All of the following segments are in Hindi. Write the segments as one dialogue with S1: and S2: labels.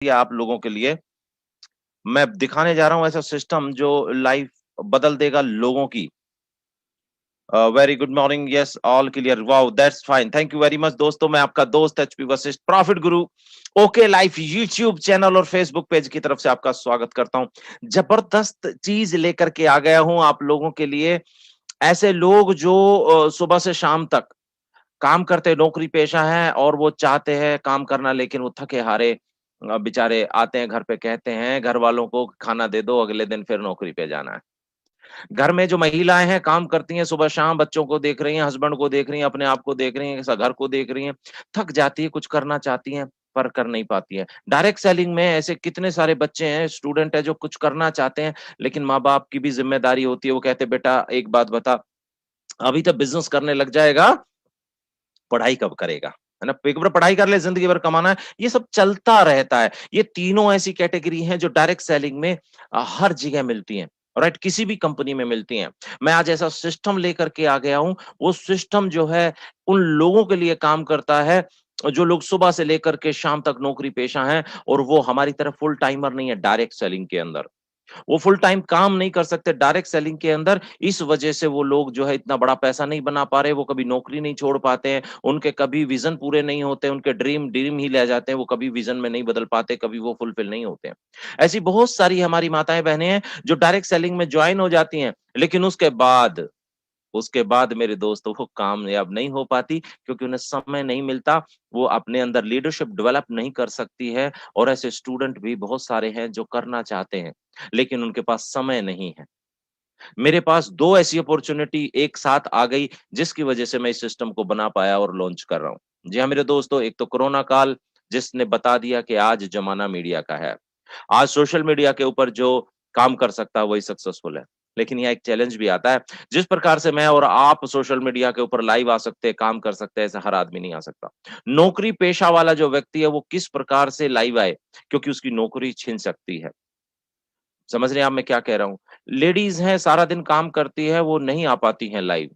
S1: आप लोगों के लिए मैं दिखाने जा रहा हूं ऐसा सिस्टम जो लाइफ बदल देगा लोगों की। Very good morning, yes all clear, wow that's fine, thank you very much. दोस्तों मैं आपका दोस्त एचपी वशिष्ठ, प्रॉफिट गुरु, ओके लाइफ यूट्यूब चैनल और फेसबुक पेज की तरफ से आपका स्वागत करता हूं। जबरदस्त चीज लेकर के आ गया हूं आप लोगों के लिए। ऐसे लोग जो सुबह से शाम तक काम करते, नौकरी पेशा है और वो चाहते हैं काम करना, लेकिन वो थके हारे बेचारे आते हैं घर पे, कहते हैं घर वालों को खाना दे दो, अगले दिन फिर नौकरी पे जाना है। घर में जो महिलाएं हैं काम करती हैं सुबह शाम, बच्चों को देख रही हैं, हस्बैंड को देख रही हैं, अपने आप को देख रही हैं, घर को देख रही हैं, थक जाती है, कुछ करना चाहती हैं पर कर नहीं पाती है। डायरेक्ट सेलिंग में ऐसे कितने सारे बच्चे हैं, स्टूडेंट है जो कुछ करना चाहते हैं, लेकिन माँ बाप की भी जिम्मेदारी होती है। वो कहते बेटा एक बात बता, अभी तो बिजनेस करने लग जाएगा, पढ़ाई कब करेगा, है ना? एक बार पढ़ाई कर ले, जिंदगी भर कमाना है। ये सब चलता रहता है। ये तीनों ऐसी कैटेगरी हैं जो डायरेक्ट सेलिंग में हर जगह मिलती हैं, राइट? किसी भी कंपनी में मिलती हैं। मैं आज ऐसा सिस्टम लेकर के आ गया हूं। वो सिस्टम जो है उन लोगों के लिए काम करता है जो लोग सुबह से लेकर के शाम तक नौकरी पेशा हैं, और वो हमारी तरह फुल टाइमर नहीं है डायरेक्ट सेलिंग के अंदर। वो फुल टाइम काम नहीं कर सकते डायरेक्ट सेलिंग के अंदर। इस वजह से वो लोग जो है इतना बड़ा पैसा नहीं बना पा रहे, वो कभी नौकरी नहीं छोड़ पाते हैं, उनके कभी विजन पूरे नहीं होते, उनके ड्रीम ड्रीम ही ले जाते हैं, वो कभी विजन में नहीं बदल पाते, कभी वो फुलफिल नहीं होते हैं। ऐसी बहुत सारी हमारी माताएं बहनें हैं जो डायरेक्ट सेलिंग में ज्वाइन हो जाती हैं, लेकिन उसके बाद मेरे दोस्तों वो कामयाब नहीं हो पाती, क्योंकि उन्हें समय नहीं मिलता, वो अपने अंदर लीडरशिप डेवलप नहीं कर सकती है। और ऐसे स्टूडेंट भी बहुत सारे हैं जो करना चाहते हैं, लेकिन उनके पास समय नहीं है। मेरे पास 2 ऐसी अपॉर्च्युनिटी एक साथ आ गई, जिसकी वजह से मैं इस सिस्टम को बना पाया और लॉन्च कर रहा हूँ। जी हाँ मेरे दोस्तों, एक तो कोरोना काल, जिसने बता दिया कि आज जमाना मीडिया का है। आज सोशल मीडिया के ऊपर जो काम कर सकता है वही सक्सेसफुल है। लेकिन यहाँ एक चैलेंज भी आता है, जिस प्रकार से मैं और आप सोशल मीडिया के ऊपर लाइव आ सकते हैं, काम कर सकते हैं, ऐसा हर आदमी नहीं आ सकता। नौकरी पेशा वाला जो व्यक्ति है वो किस प्रकार से लाइव आए, क्योंकि उसकी नौकरी छिन सकती है। समझ रहे हैं आप मैं क्या कह रहा हूँ? लेडीज़ हैं, सारा दिन काम करती है, वो नहीं आ पाती हैं लाइव।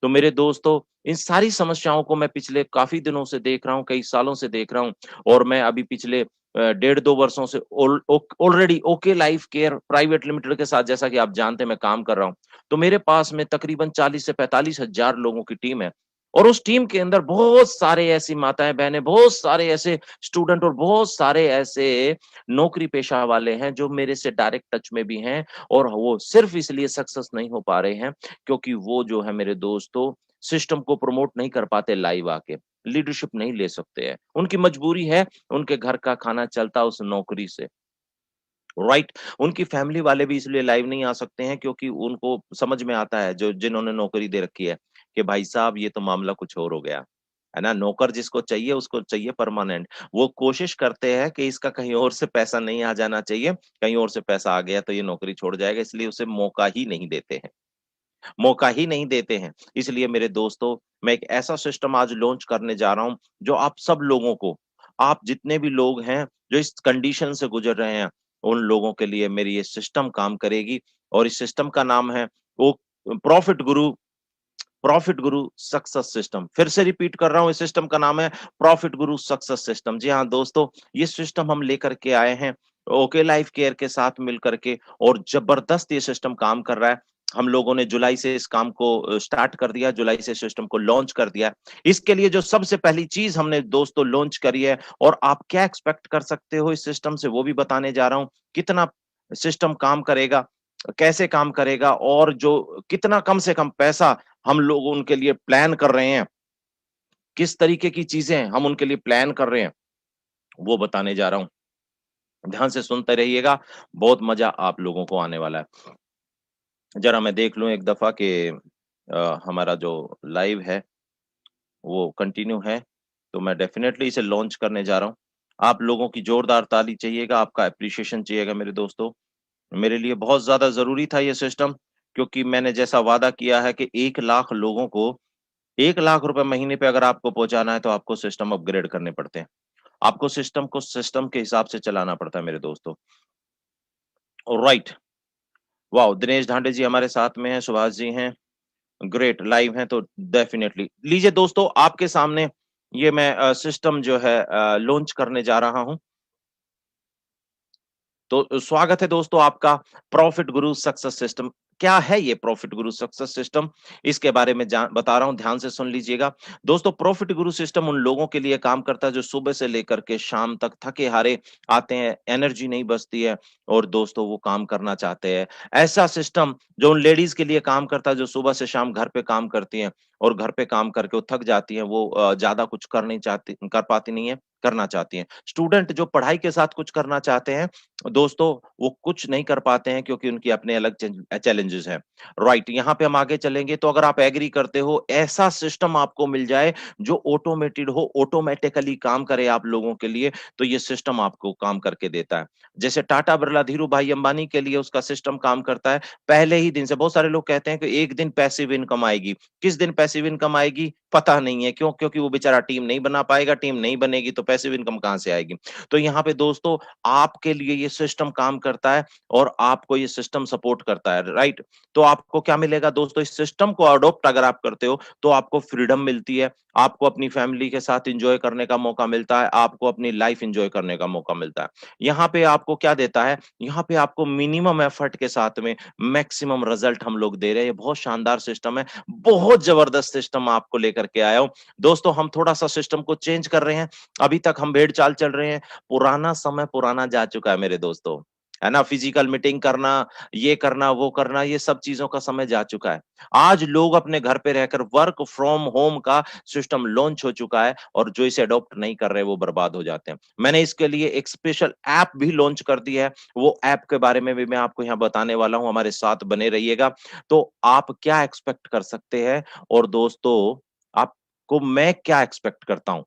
S1: तो मेरे दोस्तों, इन सारी समस्याओं को मैं पिछले काफ़ी दिनों से देख रहा हूँ, कई सालों से देख रहा हूँ, और मैं अभी पिछले डेढ़ 2 वर्षों से already okay life care private limited के साथ, जैसा कि आप जानते हैं, मैं काम कर रहा हूँ। तो मेरे पास में तकरीबन 40 से 45 हज़ार लोगों की टीम है, और उस टीम के अंदर बहुत सारे ऐसी माताएँ-बहनें, बहुत सारे ऐसे स्टूडेंट और बहुत सारे ऐसे नौकरी पेशा वाले हैं जो मेरे से डायरेक्ट टच में भी हैं, और वो सिर्फ इसलिए सक्सेस नहीं हो पा रहे हैं क्योंकि वो जो है मेरे दोस्तों सिस्टम को प्रमोट नहीं कर पाते लाइव आके, लीडरशिप नहीं ले सकते हैं। उनकी मजबूरी है, उनके घर का खाना चलता उस नौकरी से। राइट, उनकी फैमिली वाले भी इसलिए लाइव नहीं आ सकते हैं क्योंकि उनको समझ में आता है, जो जिन्होंने नौकरी दे रखी है, कि भाई साहब ये तो मामला कुछ और हो गया, है ना? नौकर जिसको चाहिए उसको चाहिए परमानेंट। वो कोशिश करते हैं कि इसका कहीं और से पैसा नहीं आ जाना चाहिए, कहीं और से पैसा आ गया तो ये नौकरी छोड़ जाएगा, इसलिए उसे मौका ही नहीं देते हैं। मौका ही नहीं देते हैं। इसलिए मेरे दोस्तों, मैं एक ऐसा सिस्टम आज लॉन्च करने जा रहा हूँ, जो आप सब लोगों को, आप जितने भी लोग हैं, जो इस कंडीशन से गुज़र रहे हैं, उन लोगों के लिए मेरी ये सिस्टम काम करेगी, और इस सिस्टम का नाम है वो प्रॉफिट गुरु प्रॉफिट गुरु सक्सेस सिस्टम। फिर से रिपीट कर रहा हूँ, इस सिस्टम का नाम है प्रॉफिट गुरु सक्सेस सिस्टम। जी हाँ दोस्तों, ये सिस्टम हम लेकर के आए हैं ओके लाइफ केयर के साथ मिल करके, और जबरदस्त ये सिस्टम काम कर रहा है। हम लोगों ने जुलाई से इस काम को स्टार्ट कर दिया, जुलाई से सिस्टम को लॉन्च कर दिया। इसके लिए जो सबसे पहली चीज हमने दोस्तों लॉन्च करी है, और आप क्या एक्सपेक्ट कर सकते हो इस सिस्टम से, वो भी बताने जा रहा हूँ। कितना सिस्टम काम करेगा, कैसे काम करेगा, और जो कितना कम से कम पैसा हम लोग उनके लिए प्लान कर रहे हैं, किस तरीके की चीज़ें हम उनके लिए प्लान कर रहे हैं, वो बताने जा रहा हूँ। ध्यान से सुनते रहिएगा, बहुत मज़ा आप लोगों को आने वाला है। ज़रा मैं देख लूँ एक दफ़ा कि हमारा जो लाइव है, वो कंटिन्यू है, तो मैं डेफ़िनेटली इसे लॉन्च करने जा रहा हूँ। आप लोगों की ज़ोरदार ताली चाहिएगा, आपका एप्रिसिएशन चाहिएगा मेरे दोस्तों। मेरे लिए बहुत ज़्यादा ज़रूरी था ये सिस्टम, क्योंकि मैंने जैसा वादा किया है कि 1 लाख लोगों को ₹1,00,000 महीने पे अगर आपको पहुँचाना है, तो आपको सिस्टम अपग्रेड करने पड़ते हैं। आपको सिस्टम को सिस्टम के हिसाब से चलाना पड़ता है मेरे दोस्तों। Alright, wow! दिनेश ढांडे जी हमारे साथ में हैं, सुभाष जी हैं, ग्रेट लाइव हैं तो डेफिनिटली। लीजिए दोस्तों, आपके सामने ये मैं सिस्टम जो है लॉन्च करने जा रहा हूँ। तो स्वागत है दोस्तों आपका प्रॉफिट गुरु सक्सेस सिस्टम। क्या है ये प्रॉफिट गुरु सक्सेस सिस्टम? इसके बारे में बता रहा हूं, ध्यान से सुन लीजिएगा। दोस्तों, प्रॉफिट गुरु सिस्टम उन लोगों के लिए काम करता है जो सुबह से लेकर के शाम तक थके हारे आते हैं, एनर्जी नहीं बचती है और दोस्तों वो काम करना चाहते हैं। ऐसा सिस्टम जो उन लेडीज के लिए काम करता है जो सुबह से शाम घर पे काम करती हैं और घर पे काम करके वो थक जाती हैं, वो ज्यादा कुछ कर पाती नहीं है, करना चाहती हैं। स्टूडेंट जो पढ़ाई के साथ कुछ करना चाहते हैं दोस्तों, वो कुछ नहीं कर पाते हैं क्योंकि उनकी अपने अलग चैलेंजेस हैं। राइट, यहाँ पे हम आगे चलेंगे तो अगर आप एग्री करते हो, ऐसा सिस्टम आपको मिल जाए जो ऑटोमेटेड हो, ऑटोमेटिकली काम करे आप लोगों के लिए, तो ये सिस्टम आपको काम करके देता है। जैसे टाटा बिरला धीरू भाई अंबानी के लिए उसका सिस्टम काम करता है। पहले ही दिन से बहुत सारे लोग कहते हैं कि एक दिन पैसिव इनकम आएगी। किस दिन पैसिव इनकम आएगी पता नहीं है, क्यों? क्योंकि वो बेचारा टीम नहीं बना पाएगा, टीम नहीं बनेगी तो पैसिव इनकम कहां से आएगी? तो यहाँ पे दोस्तों आपके लिए ये सिस्टम काम करता है और आपको ये सिस्टम सपोर्ट करता है, राइट? तो आपको क्या मिलेगा दोस्तों? इस सिस्टम को अडॉप्ट अगर आप करते हो तो आपको फ्रीडम मिलती है, आपको अपनी फैमिली के साथ एंजॉय करने का मौका मिलता है, आपको अपनी लाइफ एंजॉय करने का मौका मिलता है। यहाँ पे आपको क्या देता है? यहाँ पे आपको मिनिमम एफर्ट के साथ में मैक्सिमम रिजल्ट हम लोग दे रहे हैं। ये बहुत शानदार सिस्टम है, बहुत जबरदस्त सिस्टम आपको लेकर के आया हूं। दोस्तों, हम थोड़ा सा सिस्टम को चेंज कर रहे हैं। अभी तक हम भेड़ चाल चल रहे हैं, पुराना समय पुराना जा चुका है मेरे दोस्तों, है ना? फिजिकल मीटिंग करना, ये करना, वो करना, ये सब चीजों का समय जा चुका है। आज लोग अपने घर पे रहकर वर्क फ्रॉम होम का सिस्टम लॉन्च हो चुका है और जो इसे अडॉप्ट नहीं कर रहे वो बर्बाद हो जाते हैं। मैंने इसके लिए एक स्पेशल ऐप भी लॉन्च कर दी है, वो ऐप के बारे में भी मैं आपको यहाँ बताने वाला हूँ, हमारे साथ बने रहिएगा। तो आप क्या एक्सपेक्ट कर सकते हैं और दोस्तों आपको मैं क्या एक्सपेक्ट करता हूँ,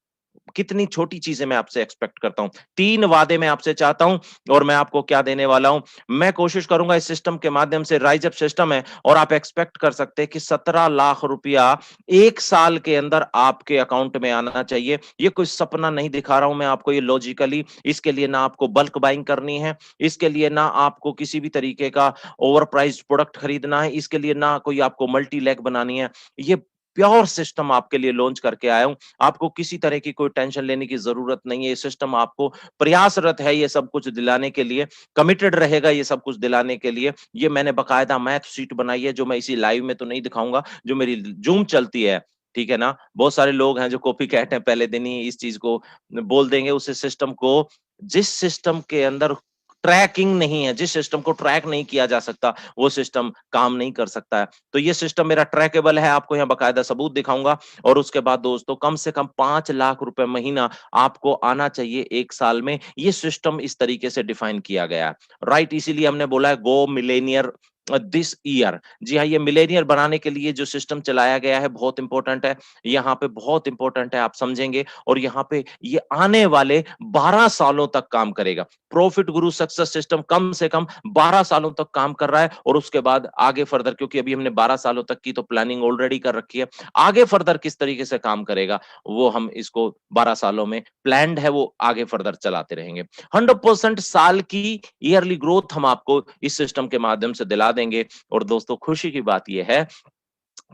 S1: कितनी छोटी चीजें मैं आपसे एक्सपेक्ट करता हूं। 3 वादे मैं आपसे चाहता हूं और मैं आपको क्या देने वाला हूं। मैं कोशिश करूंगा इस सिस्टम के माध्यम से, राइज अप सिस्टम है और आप एक्सपेक्ट कर सकते हैं कि 17 लाख रुपया 1 साल के अंदर आपके अकाउंट में आना चाहिए। ये कोई सपना नहीं दिखा रहा हूं मैं आपको, ये लॉजिकली। इसके लिए ना आपको बल्क बाइंग करनी है, इसके लिए ना आपको किसी भी तरीके का ओवर प्राइस्ड प्रोडक्ट खरीदना है, इसके लिए ना कोई आपको मल्टी लेग बनानी है। ये प्योर सिस्टम आपके लिए लॉन्च करके आया हूं। आपको किसी तरह की कोई टेंशन लेने की जरूरत नहीं है। ये सिस्टम आपको प्रयासरत है ये सब कुछ दिलाने के लिए, कमिटेड रहेगा ये सब कुछ दिलाने के लिए। ये मैंने बकायदा मैथ शीट बनाई है जो मैं इसी लाइव में तो नहीं दिखाऊंगा, जो मेरी जूम चलती है, ठीक है ना? बहुत सारे लोग हैं जो कॉपी कैट हैं, पहले दिन ही इस चीज को बोल देंगे। उस सिस्टम को, जिस सिस्टम के अंदर ट्रैकिंग नहीं है, जिस सिस्टम को ट्रैक नहीं किया जा सकता, वो सिस्टम काम नहीं कर सकता है। तो ये सिस्टम मेरा ट्रैकेबल है, आपको यहाँ बकायदा सबूत दिखाऊंगा। और उसके बाद दोस्तों, कम से कम 5 लाख रुपए महीना आपको आना चाहिए 1 साल में। ये सिस्टम इस तरीके से डिफाइन किया गया है, राइट? इसीलिए हमने बोला है गो मिलेनियर दिस ईयर। जी हाँ, ये मिलेनियर बनाने के लिए जो सिस्टम चलाया गया है बहुत इंपॉर्टेंट है। यहाँ पे बहुत इंपॉर्टेंट है, आप समझेंगे। और यहाँ पे ये आने वाले 12 सालों तक काम करेगा। प्रॉफिट गुरु सक्सेस सिस्टम कम से कम 12 सालों तक काम कर रहा है और उसके बाद आगे फर्दर, क्योंकि अभी हमने 12 सालों तक की तो प्लानिंग ऑलरेडी कर रखी है, आगे फर्दर किस तरीके से काम करेगा वो हम इसको 12 सालों में प्लान्ड है, वो आगे फर्दर चलाते रहेंगे। 100% साल की ईयरली ग्रोथ हम आपको इस सिस्टम के माध्यम से दिला देंगे। और दोस्तों, खुशी की बात यह है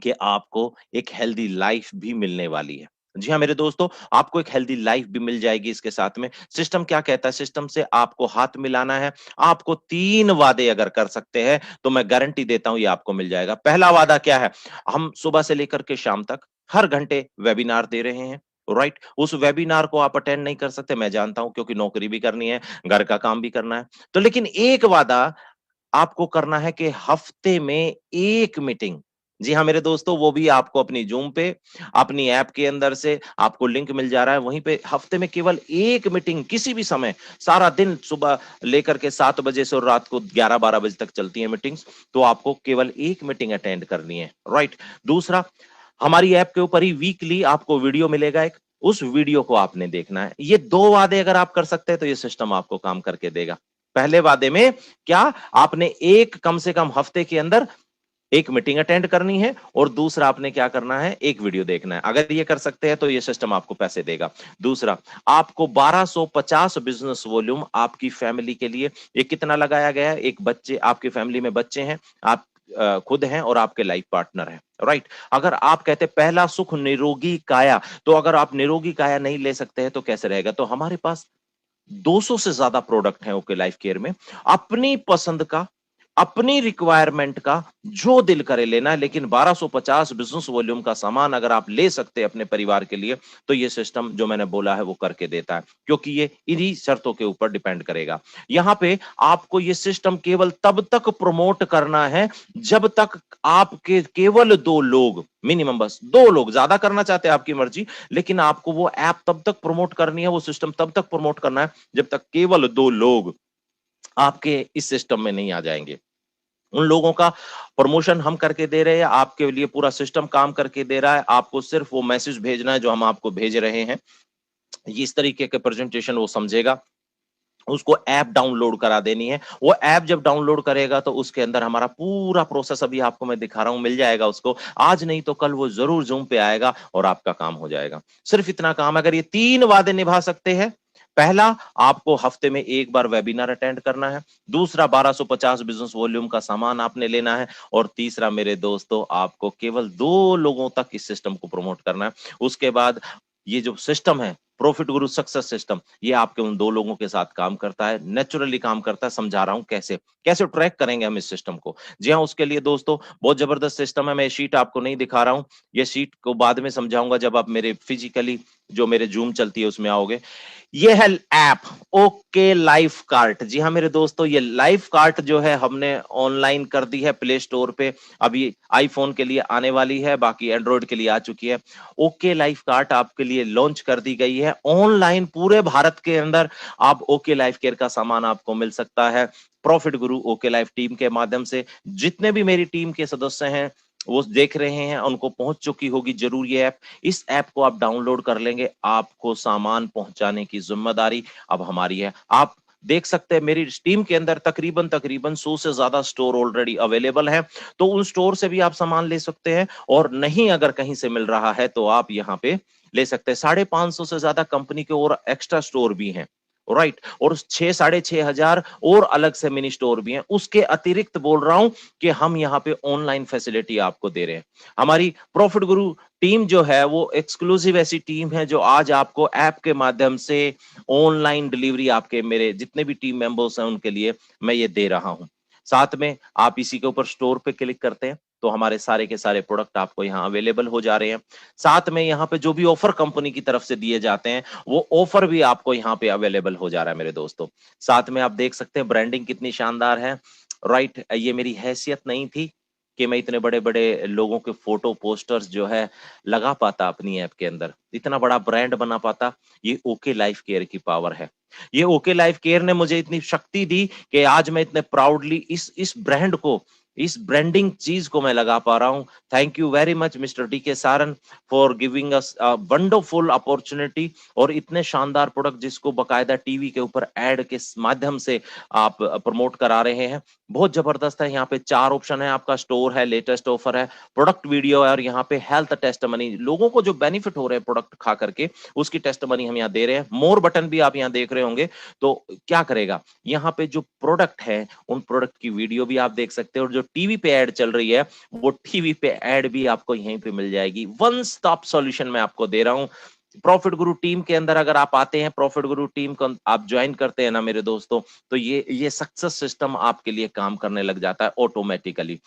S1: कि आपको एक हेल्दी लाइफ भी मिलने वाली है। जी हाँ मेरे दोस्तों, आपको एक हेल्दी लाइफ भी मिल जाएगी इसके साथ में। सिस्टम क्या कहता है? सिस्टम से आपको हाथ मिलाना है। आपको 3 वादे अगर कर सकते हैं तो मैं गारंटी देता हूं ये आपको मिल जाएगा। पहला वादा क्या है? हम सुबह से लेकर के शाम तक हर घंटे वेबिनार दे रहे हैं, राइट? उस वेबिनार को आप अटेंड नहीं कर सकते, मैं जानता हूं, क्योंकि नौकरी भी करनी है, घर का काम भी करना है। तो लेकिन एक वादा आपको करना है कि हफ्ते में 1 मीटिंग, जी हाँ मेरे दोस्तों, वो भी आपको अपनी ज़ूम पे, अपनी ऐप के अंदर से आपको लिंक मिल जा रहा है, वहीं पे हफ्ते में केवल 1 मीटिंग किसी भी समय, सारा दिन सुबह लेकर के 7 बजे से और रात को 11-12 बजे तक चलती है मीटिंग्स, तो आपको केवल 1 मीटिंग अटेंड करनी है, राइट? दूसरा, हमारी ऐप के ऊपर ही वीकली आपको वीडियो मिलेगा एक, उस वीडियो को आपने देखना है। ये 2 वादे अगर आप कर सकते हैं तो ये सिस्टम आपको काम करके देगा। पहले वादे में क्या? आपने एक कम से कम हफ्ते के अंदर 1 मीटिंग अटेंड करनी है और दूसरा आपने क्या करना है? 1 वीडियो देखना है। अगर ये कर सकते हैं तो ये सिस्टम आपको पैसे देगा। दूसरा, आपको 1250 बिजनेस वॉल्यूम आपकी फैमिली के लिए, ये कितना लगाया गया है? एक बच्चे, आपकी फैमिली में बच्चे हैं, आप खुद हैं और आपके लाइफ पार्टनर हैं, राइट? अगर आप कहते हैं पहला सुख निरोगी काया, तो अगर आप निरोगी काया नहीं ले सकते हैं तो कैसे रहेगा? तो हमारे पास 200 से ज्यादा प्रोडक्ट हैं ओके लाइफ केयर में। अपनी पसंद का, अपनी रिक्वायरमेंट का जो दिल करे लेना है, लेकिन 1250 बिजनेस वॉल्यूम का सामान अगर आप ले सकते हैं अपने परिवार के लिए, तो ये सिस्टम जो मैंने बोला है वो करके देता है, क्योंकि ये इन्हीं शर्तों के ऊपर डिपेंड करेगा। यहां पे आपको ये सिस्टम केवल तब तक प्रमोट करना है जब तक आपके केवल 2 लोग, मिनिमम बस 2 लोग, ज्यादा करना चाहते हैं आपकी मर्जी, लेकिन आपको वो ऐप तब तक प्रमोट करनी है, वो सिस्टम तब तक प्रमोट करना है जब तक केवल 2 लोग आपके इस सिस्टम में नहीं आ जाएंगे। उन लोगों का प्रमोशन हम करके दे रहे हैं, आपके लिए पूरा सिस्टम काम करके दे रहा है, आपको सिर्फ वो मैसेज भेजना है जो हम आपको भेज रहे हैं। इस तरीके के प्रेजेंटेशन वो समझेगा, उसको ऐप डाउनलोड करा देनी है। वो ऐप जब डाउनलोड करेगा तो उसके अंदर हमारा पूरा प्रोसेस अभी आपको मैं दिखा रहा हूं, मिल जाएगा उसको। आज नहीं तो कल वो जरूर ज़ूम पे आएगा और आपका काम हो जाएगा। सिर्फ इतना काम, अगर ये 3 वादे निभा सकते हैं, पहला, आपको हफ्ते में 1 बार वेबिनार अटेंड करना है। दूसरा, 1250 बिजनेस वॉल्यूम का सामान आपने लेना है। और तीसरा मेरे दोस्तों, आपको केवल 2 लोगों तक इस सिस्टम को प्रमोट करना है। उसके बाद ये जो सिस्टम है, प्रॉफिट गुरु सक्सेस सिस्टम, ये आपके उन 2 लोगों के साथ काम करता है, नेचुरली काम करता है। समझा रहा हूं कैसे कैसे ट्रैक करेंगे हम इस सिस्टम को। जी हाँ, उसके लिए दोस्तों बहुत जबरदस्त सिस्टम है। मैं शीट आपको नहीं दिखा रहा हूं, ये शीट को बाद में समझाऊंगा जब आप मेरे फिजिकली जो मेरे जूम चलती है उसमें आओगे। ये है ऐप ओके लाइफ कार्ट। जी हाँ मेरे दोस्तों, ये लाइफ कार्ट जो है हमने ऑनलाइन कर दी है प्ले स्टोर पे। अभी आईफोन के लिए आने वाली है, बाकी एंड्रॉइड के लिए आ चुकी है। ओके लाइफ कार्ट आपके लिए लॉन्च कर दी गई है ऑनलाइन, पूरे भारत के अंदर आप ओके लाइफ केयर का सामान आपको मिल सकता है प्रॉफिट गुरु ओके लाइफ टीम के माध्यम से। जितने भी मेरी टीम के सदस्य हैं वो देख रहे हैं, उनको पहुंच चुकी होगी जरूर ये ऐप। इस ऐप को आप डाउनलोड कर लेंगे, आपको सामान पहुंचाने की जिम्मेदारी अब हमारी है। आप देख सकते हैं मेरी टीम के अंदर तकरीबन तकरीबन 100 से ज्यादा स्टोर ऑलरेडी अवेलेबल है, तो उन स्टोर से भी आप सामान ले सकते हैं। और नहीं अगर कहीं से मिल रहा है तो आप यहाँ पे ले सकते हैं। 550 से ज्यादा कंपनी के और एक्स्ट्रा स्टोर भी हैं, राइट। और 6-6,500 और अलग से मिनी स्टोर भी हैं। उसके अतिरिक्त बोल रहा हूं कि हम यहाँ पे ऑनलाइन फैसिलिटी आपको दे रहे हैं। हमारी प्रॉफिट गुरु टीम जो है वो एक्सक्लूसिव ऐसी टीम है जो आज आपको ऐप के माध्यम से ऑनलाइन डिलीवरी आपके मेरे जितने भी टीम मेंबर्स हैं उनके लिए मैं ये दे रहा हूं। साथ में आप इसी के ऊपर स्टोर पे क्लिक करते हैं तो हमारे सारे के सारे प्रोडक्ट आपको यहाँ अवेलेबल हो जा रहे हैं। साथ में यहाँ पे जो भी ऑफर कंपनी की तरफ से दिए जाते हैं वो ऑफर भी आपको यहाँ पे अवेलेबल हो जा रहा है मेरे दोस्तों। साथ में आप देख सकते हैं ब्रांडिंग कितनी शानदार है, राइट। ये मेरी हैसियत नहीं थी कि मैं इतने बड़े बड़े लोगों के फोटो पोस्टर्स जो है लगा पाता अपनी ऐप के अंदर, इतना बड़ा ब्रांड बना पाता। ये ओके लाइफ केयर की पावर है। ये ओके लाइफ केयर ने मुझे इतनी शक्ति दी कि आज मैं इतने प्राउडली इस ब्रांड को, इस ब्रांडिंग चीज को मैं लगा पा रहा हूं। Thank you very much mister DK Saran for giving us a wonderful opportunity. और इतने शानदार प्रोडक्ट जिसको बकायदा टीवी के ऊपर एड के माध्यम से आप प्रमोट करा रहे हैं, बहुत जबरदस्त है। यहाँ पे 4 ऑप्शन है, आपका स्टोर है, लेटेस्ट ऑफर है, प्रोडक्ट वीडियो है, और यहाँ पे हेल्थ टेस्ट मनी, लोगों को जो बेनिफिट हो रहे हैं प्रोडक्ट खा करके उसकी टेस्ट मनी हम यहाँ दे रहे हैं। मोर बटन भी आप यहाँ देख रहे होंगे, तो क्या करेगा, यहाँ पे जो प्रोडक्ट है उन प्रोडक्ट की वीडियो भी आप देख सकते हैं, और जो टीवी पे ऐड चल रही है वो टीवी पे ऐड भी आपको यहीं पे मिल जाएगी। वन स्टॉप सॉल्यूशन मैं आपको दे रहा हूं। प्रॉफिट गुरु टीम के अंदर अगर आप आते हैं, प्रॉफिट गुरु टीम को आप ज्वाइन करते हैं ना मेरे दोस्तों, तो ये सक्सेस सिस्टम आपके लिए काम करने लग जाता है ऑटोमेटिकली।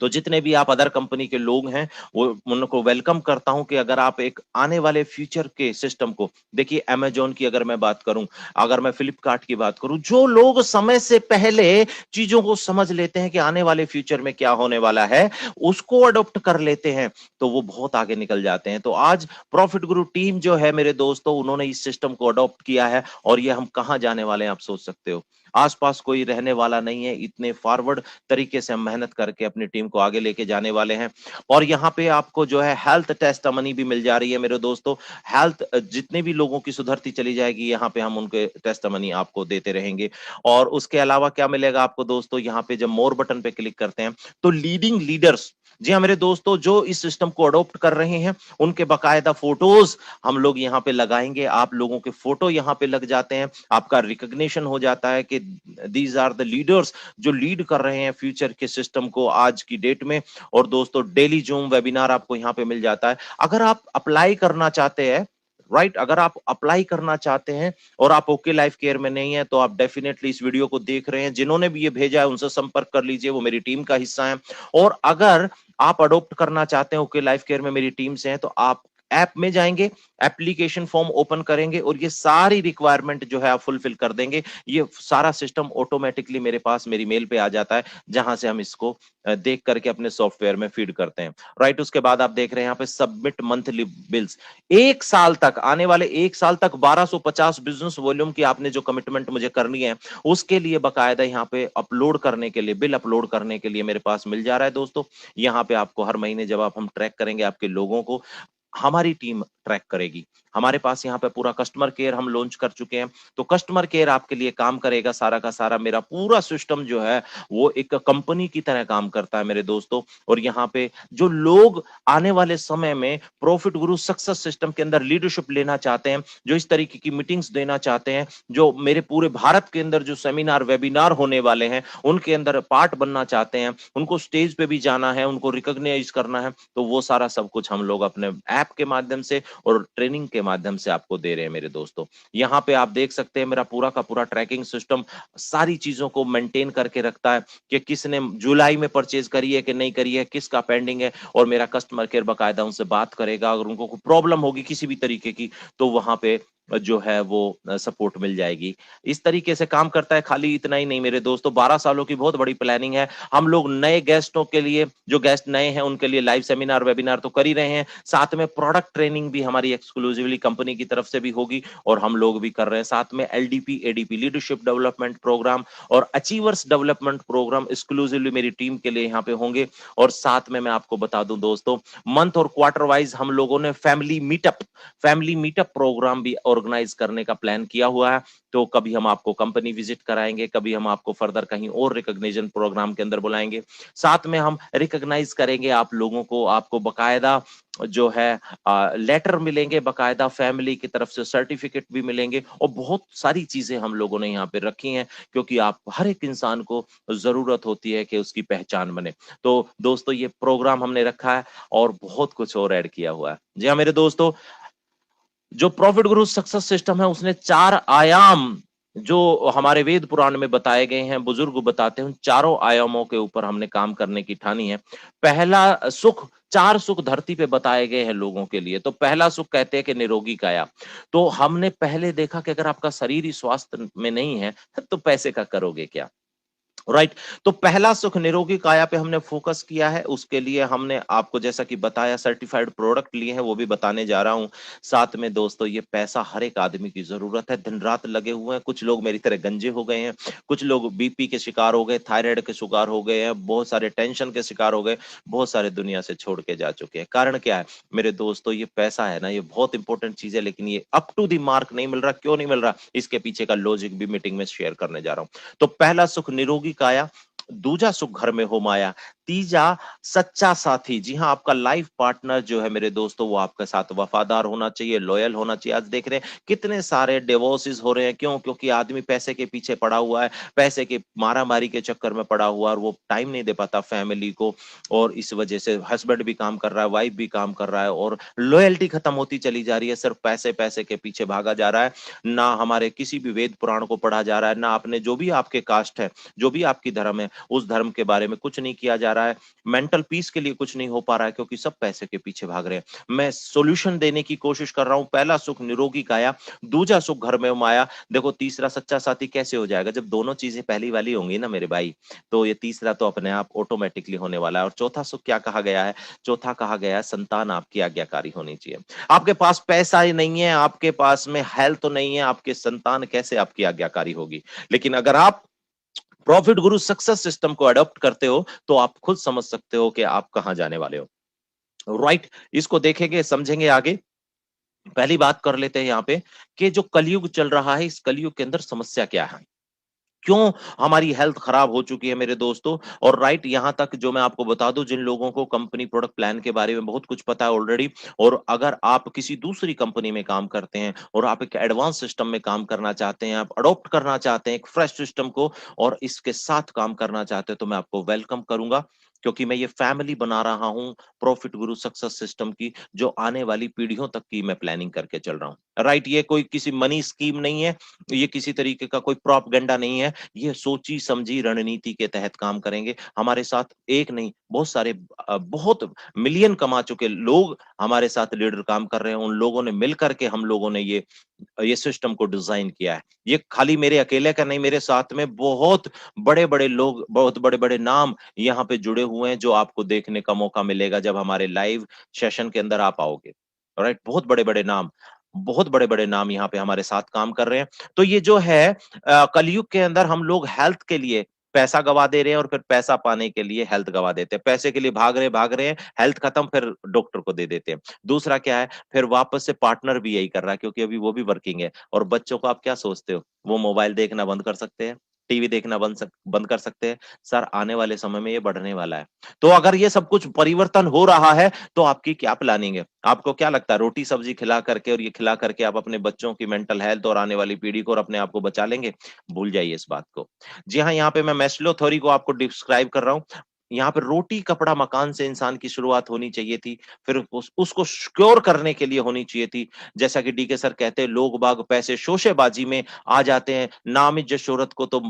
S1: तो जितने भी आप अदर कंपनी के लोग हैं वो उनको वेलकम करता हूं कि अगर आप एक आने वाले फ्यूचर के सिस्टम को देखिए, अमेजोन की अगर मैं बात करूं, अगर मैं फ्लिपकार्ट की बात करूं, जो लोग समय से पहले चीजों को समझ लेते हैं कि आने वाले फ्यूचर में क्या होने वाला है, उसको अडॉप्ट कर लेते हैं, तो वो बहुत आगे निकल जाते हैं। तो आज प्रॉफिट गुरु टीम जो है मेरे दोस्तों, उन्होंने इस सिस्टम को अडॉप्ट किया है, और ये हम कहां जाने वाले हैं आप सोच सकते हो। आसपास कोई रहने वाला नहीं है, इतने फॉरवर्ड तरीके से हम मेहनत करके अपनी टीम को आगे लेके जाने वाले हैं। और यहाँ पे आपको जो है हेल्थ टेस्ट मनी भी मिल जा रही है मेरे दोस्तों। हेल्थ जितने भी लोगों की सुधरती चली जाएगी, यहाँ पे हम उनके टेस्ट मनी आपको देते रहेंगे। और उसके अलावा क्या मिलेगा आपको दोस्तों, यहाँ पे जब मोर बटन पे क्लिक करते हैं तो लीडिंग लीडर्स, जी हाँ मेरे दोस्तों, जो इस सिस्टम को अडॉप्ट कर रहे हैं उनके बाकायदा फोटोज हम लोग यहाँ पे लगाएंगे। आप लोगों के फोटो यहाँ पे लग जाते हैं, आपका रिकॉग्निशन हो जाता है कि दीज आर द लीडर्स जो लीड कर रहे हैं फ्यूचर के सिस्टम को आज की डेट में। और दोस्तों डेली जूम वेबिनार आपको यहाँ पे मिल जाता है। अगर आप अप्लाई करना चाहते हैं, राइट? अगर आप अप्लाई करना चाहते हैं और आप ओके लाइफ केयर में नहीं है, तो आप डेफिनेटली इस वीडियो को देख रहे हैं, जिन्होंने भी ये भेजा है उनसे संपर्क कर लीजिए, वो मेरी टीम का हिस्सा है। और अगर आप अडॉप्ट करना चाहते हैं, ओके लाइफ केयर में मेरी टीम से हैं, तो आप ऐप में जाएंगे, एप्लीकेशन फॉर्म ओपन करेंगे और ये सारी रिक्वायरमेंट जो है आप फुलफिल कर देंगे। ये सारा सिस्टम ऑटोमेटिकली मेरे पास मेरी मेल पे आ जाता है, जहां से हम इसको देख करके अपने सॉफ्टवेयर में फीड करते हैं। राइट, उसके बाद आप देख रहे हैं यहाँ पे सबमिट मंथली बिल्स। एक साल तक, आने वाले एक साल तक 1250 बिजनेस वॉल्यूम की आपने जो कमिटमेंट मुझे करनी है, उसके लिए बकायदा यहाँ पे अपलोड करने के लिए, बिल अपलोड करने के लिए मेरे पास मिल जा रहा है दोस्तों। यहाँ पे आपको हर महीने जब आप हम ट्रैक करेंगे आपके लोगों को, हमारी टीम ट्रैक करेगी। हमारे पास यहाँ पे पूरा कस्टमर केयर हम लॉन्च कर चुके हैं, तो कस्टमर केयर आपके लिए काम करेगा सारा का सारा। मेरा पूरा सिस्टम जो है वो एक कंपनी की तरह काम करता है मेरे दोस्तों। और यहाँ पे जो लोग आने वाले समय में प्रॉफिट गुरु सक्सेस सिस्टम के अंदर लीडरशिप लेना चाहते हैं, जो इस तरीके की मीटिंग्स देना चाहते हैं, जो मेरे पूरे भारत के अंदर जो सेमिनार वेबिनार होने वाले हैं उनके अंदर पार्ट बनना चाहते हैं, उनको स्टेज पे भी जाना है, उनको रिकॉग्नाइज करना है, तो वो सारा सब कुछ हम लोग अपने ऐप के माध्यम से और ट्रेनिंग के माध्यम से आपको दे रहे हैं मेरे दोस्तों। यहाँ पे आप देख सकते हैं मेरा पूरा का पूरा ट्रैकिंग सिस्टम सारी चीजों को मेंटेन करके रखता है कि किसने जुलाई में परचेज करी है कि नहीं करी है, किसका पेंडिंग है, और मेरा कस्टमर केयर बकायदा उनसे बात करेगा। अगर उनको कोई प्रॉब्लम होगी किसी भी तरीके की, तो वहां पे जो है वो सपोर्ट मिल जाएगी। इस तरीके से काम करता है। खाली इतना ही नहीं मेरे दोस्तों, 12 सालों की बहुत बड़ी प्लानिंग है। हम लोग नए गेस्टों के लिए, जो गेस्ट नए हैं उनके लिए लाइव सेमिनार वेबिनार तो कर ही रहे हैं, साथ में प्रोडक्ट ट्रेनिंग भी हमारी एक्सक्लूसिवली कंपनी की तरफ से भी होगी और हम लोग भी कर रहे हैं। साथ में LDP ADP leadership development programme और अचीवर्स डेवलपमेंट प्रोग्राम एक्सक्लूसिवली मेरी टीम के लिए यहाँ पे होंगे। और साथ में मैं आपको बता दूं दोस्तों, मंथ और क्वार्टर वाइज हम लोगों ने फैमिली मीटअप प्रोग्राम भी ऑर्गेनाइज करने का प्लान किया हुआ है। तो कभी हम आपको कंपनी विजिट कराएंगे, कभी हम आपको फर्दर कहीं और रिकॉग्निशन प्रोग्राम के अंदर बुलाएंगे। साथ में हम रिकॉग्नाइज करेंगे आप लोगों को, आपको बकायदा जो है लेटर मिलेंगे, बकायदा फैमिली की तरफ से सर्टिफिकेट भी मिलेंगे, और बहुत सारी चीजें हम लोगों ने यहाँ पे रखी हैं, क्योंकि आप हर एक इंसान को जरूरत होती है कि उसकी पहचान बने। तो दोस्तों ये प्रोग्राम हमने रखा है और बहुत कुछ और ऐड किया हुआ है। जी हाँ मेरे दोस्तों, जो प्रॉफिट गुरु सक्सेस सिस्टम है उसने 4 आयाम जो हमारे वेद पुराण में बताए गए हैं, बुजुर्ग बताते हैं, उन चारों आयामों के ऊपर हमने काम करने की ठानी है। पहला सुख, 4 सुख धरती पे बताए गए हैं लोगों के लिए। तो पहला सुख कहते हैं कि निरोगी काया। तो हमने पहले देखा कि अगर आपका शरीर ही स्वास्थ्य में नहीं है तो पैसे का करोगे क्या, राइट। तो पहला सुख निरोगी काया पे हमने फोकस किया है। उसके लिए हमने आपको जैसा कि बताया सर्टिफाइड प्रोडक्ट लिए हैं, वो भी बताने जा रहा हूं। साथ में दोस्तों ये पैसा हर एक आदमी की जरूरत है, दिन रात लगे हुए हैं। कुछ लोग मेरी तरह गंजे हो गए हैं, कुछ लोग बीपी के शिकार हो गए, थायराइड के शिकार हो गए हैं, बहुत सारे टेंशन के शिकार हो गए, बहुत सारे दुनिया से छोड़ के जा चुके हैं। कारण क्या है मेरे दोस्तों, ये पैसा है ना, ये बहुत इंपॉर्टेंट चीज है, लेकिन ये अप टू द मार्क नहीं मिल रहा। क्यों नहीं मिल रहा, इसके पीछे का लॉजिक भी मीटिंग में शेयर करने जा रहा हूं। तो पहला सुख निरोगी काया, दूजा सुख घर में हो माया, तीजा सच्चा साथी। जी हाँ, आपका लाइफ पार्टनर जो है मेरे दोस्तों, वो आपके साथ वफादार होना चाहिए, लॉयल होना चाहिए। आज देख रहे हैं कितने सारे डिवोर्सेस हो रहे हैं, क्यों? क्योंकि आदमी पैसे के पीछे पड़ा हुआ है, पैसे के मारामारी के चक्कर में पड़ा हुआ है, और वो टाइम नहीं दे पाता फैमिली को। और इस वजह से हस्बैंड भी काम कर रहा है, वाइफ भी काम कर रहा है, और लॉयल्टी खत्म होती चली जा रही है। सिर्फ पैसे पैसे के पीछे भागा जा रहा है। ना हमारे किसी भी वेद पुराण को पढ़ा जा रहा है, ना आपने जो भी आपके कास्ट है, जो भी आपकी धर्म है, उस धर्म के बारे में कुछ नहीं किया जा रहा है। मेंटल पीस के लिए कुछ नहीं हो पा रहा है, क्योंकि सब पैसे के पीछे भाग रहे हैं। मैं सॉल्यूशन देने की कोशिश कर रहा हूं। पहला सुख निरोगी काया, दूजा सुख घर में माया। देखो तीसरा सच्चा साथी कैसे हो जाएगा, जब दोनों चीजें पहली वाली होंगी ना मेरे भाई, तो ये तीसरा तो अपने आप ऑटोमेटिकली होने वाला है। और चौथा सुख क्या कहा गया है? चौथा कहा गया है संतान आपकी आज्ञाकारी होनी चाहिए। आपके पास पैसा ही नहीं है, आपके पास में हेल्थ तो नहीं है, आपके संतान कैसे आपकी आज्ञाकारी होगी? लेकिन अगर आप प्रॉफिट गुरु सक्सेस सिस्टम को अडॉप्ट करते हो, तो आप खुद समझ सकते हो कि आप कहां जाने वाले हो, राइट। इसको देखेंगे, समझेंगे आगे। पहली बात कर लेते हैं यहाँ पे कि जो कलयुग चल रहा है, इस कलयुग के अंदर समस्या क्या है, क्यों हमारी हेल्थ खराब हो चुकी है मेरे दोस्तों। और राइट, यहां तक जो मैं आपको बता दूं, जिन लोगों को कंपनी प्रोडक्ट प्लान के बारे में बहुत कुछ पता है ऑलरेडी, और अगर आप किसी दूसरी कंपनी में काम करते हैं और आप एक एडवांस सिस्टम में काम करना चाहते हैं, आप अडॉप्ट करना चाहते हैं एक फ्रेश सिस्टम को, और इसके साथ काम करना चाहते हैं, तो मैं आपको वेलकम करूंगा। क्योंकि मैं ये फैमिली बना रहा हूँ प्रॉफिट गुरु सक्सेस सिस्टम की, जो आने वाली पीढ़ियों तक की मैं प्लानिंग करके चल रहा हूँ। राइट? ये कोई किसी मनी स्कीम नहीं है, ये किसी तरीके का कोई प्रोपेगेंडा नहीं है, ये सोची-समझी रणनीति के तहत काम करेंगे। हमारे साथ एक नहीं, बहुत सारे बहुत मिलियन कमा चुके लोग हमारे साथ लीडर काम कर रहे हैं, उन लोगों ने मिल कर के हम लोगों ने ये सिस्टम को डिज़ाइन किया है। ये खाली मेरे अकेले का नहीं, मेरे साथ में बहुत बड़े-बड़े लोग, बहुत बड़े-बड़े नाम यहाँ पे जुड़े हुए हैं, जो आपको देखने का मौका मिलेगा जब हमारे लाइव सेशन के अंदर आप आओगे। ऑलराइट? बहुत बड़े-बड़े नाम यहाँ पे हमारे साथ काम कर रहे हैं। तो ये जो है कलयुग के अंदर हम लोग हेल्थ के लिए पैसा गँवा दे रहे हैं और फिर पैसा पाने के लिए हेल्थ गँवा देते हैं। पैसे के लिए भाग रहे हैं, हेल्थ खत्म, फिर डॉक्टर को दे देते हैं। दूसरा क्या है, फिर वापस से पार्टनर भी यही कर रहा है, क्योंकि अभी वो भी वर्किंग है। और बच्चों को आप क्या सोचते हो? वो मोबाइल देखना बंद कर सकते हैं? टीवी देखना बंद कर सकते हैं? सर, आने वाले समय में ये बढ़ने वाला है। तो अगर ये सब कुछ परिवर्तन हो रहा है, तो आपकी क्या प्लानिंग है? आपको क्या लगता है, रोटी-सब्जी खिला करके और ये खिला करके आप अपने बच्चों की मेंटल हेल्थ और आने वाली पीढ़ी को और अपने आप को बचा लेंगे? भूल जाइए इस बात को। जी हाँ, यहाँ पे मैं मैस्लो थ्योरी को आपको डिस्क्राइब कर रहा हूँ। यहाँ पे रोटी, कपड़ा, मकान से इंसान की शुरुआत होनी चाहिए थी, फिर उसको सिक्योर करने के लिए होनी चाहिए थी। जैसा कि डीके सर कहते हैं, लोग-बाग पैसे शोषेबाजी में आ जाते हैं, नाम-इज़्ज़त, शोहरत को तो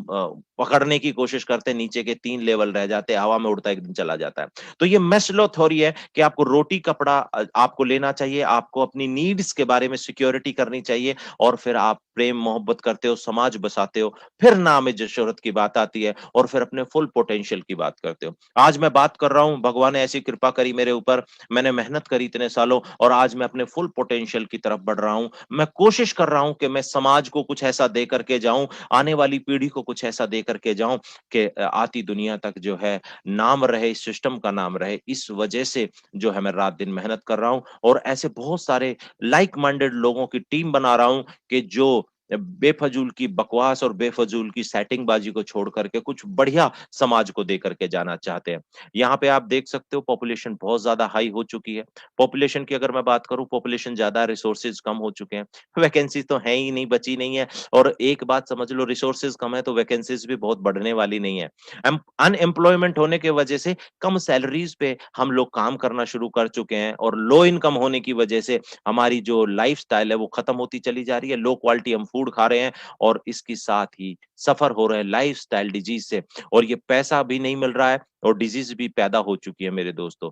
S1: पकड़ने की कोशिश करते हैं, नीचे के 3 लेवल रह जाते हैं, हवा में उड़ता एक दिन चला जाता है। तो ये मैस्लो थ्योरी है कि आपको रोटी, कपड़ा आपको लेना चाहिए, आपको अपनी नीड्स के बारे में सिक्योरिटी करनी चाहिए और फिर आप प्रेम मोहब्बत करते हो, समाज बसाते हो, फिर नाम-इज़्ज़त, शोहरत की बात आती है और फिर अपने फुल पोटेंशियल की बात करते हो। आज मैं बात कर रहा हूँ, भगवान ने ऐसी कृपा करी मेरे ऊपर, मैंने मेहनत करी इतने सालों और आज मैं अपने फुल पोटेंशियल की तरफ बढ़ रहा हूँ। मैं कोशिश कर रहा हूँ कि मैं समाज को कुछ ऐसा दे करके जाऊँ, आने वाली पीढ़ी को कुछ ऐसा दे करके जाऊँ कि आती दुनिया तक जो है नाम रहे, इस सिस्टम का नाम रहे। इस वजह से जो है मैं रात-दिन मेहनत कर रहा हूँ और ऐसे बहुत सारे लाइक माइंडेड लोगों की टीम बना रहा हूँ कि जो बेफजूल की बकवास और बेफजूल की सेटिंगबाजी को छोड़ करके कुछ बढ़िया समाज को दे करके जाना चाहते हैं। यहाँ पे आप देख सकते हो, पॉपुलेशन बहुत ज़्यादा हाई हो चुकी है। पॉपुलेशन की अगर मैं बात करूँ, पॉपुलेशन ज़्यादा, रिसोर्सेज़ कम हो चुके हैं। वैकेंसीज़ तो हैं ही नहीं, बची नहीं है और एक बात समझ लो, रिसोर्सेज़ कम है तो वैकेंसीज़ भी बहुत बढ़ने वाली नहीं है। अनएम्प्लॉयमेंट होने की वजह से कम सैलरीज़ पे हम लोग काम करना शुरू कर चुके हैं और लो इनकम होने की वजह से हमारी जो लाइफ़स्टाइल है वो खत्म होती चली जा रही है। लो क्वालिटी हम फूड खा रहे हैं और इसके साथ ही सफ़र हो रहे हैं लाइफ़स्टाइल डिजीज़ से और ये पैसा भी नहीं मिल रहा है और डिजीज़ भी पैदा हो चुकी है मेरे दोस्तों।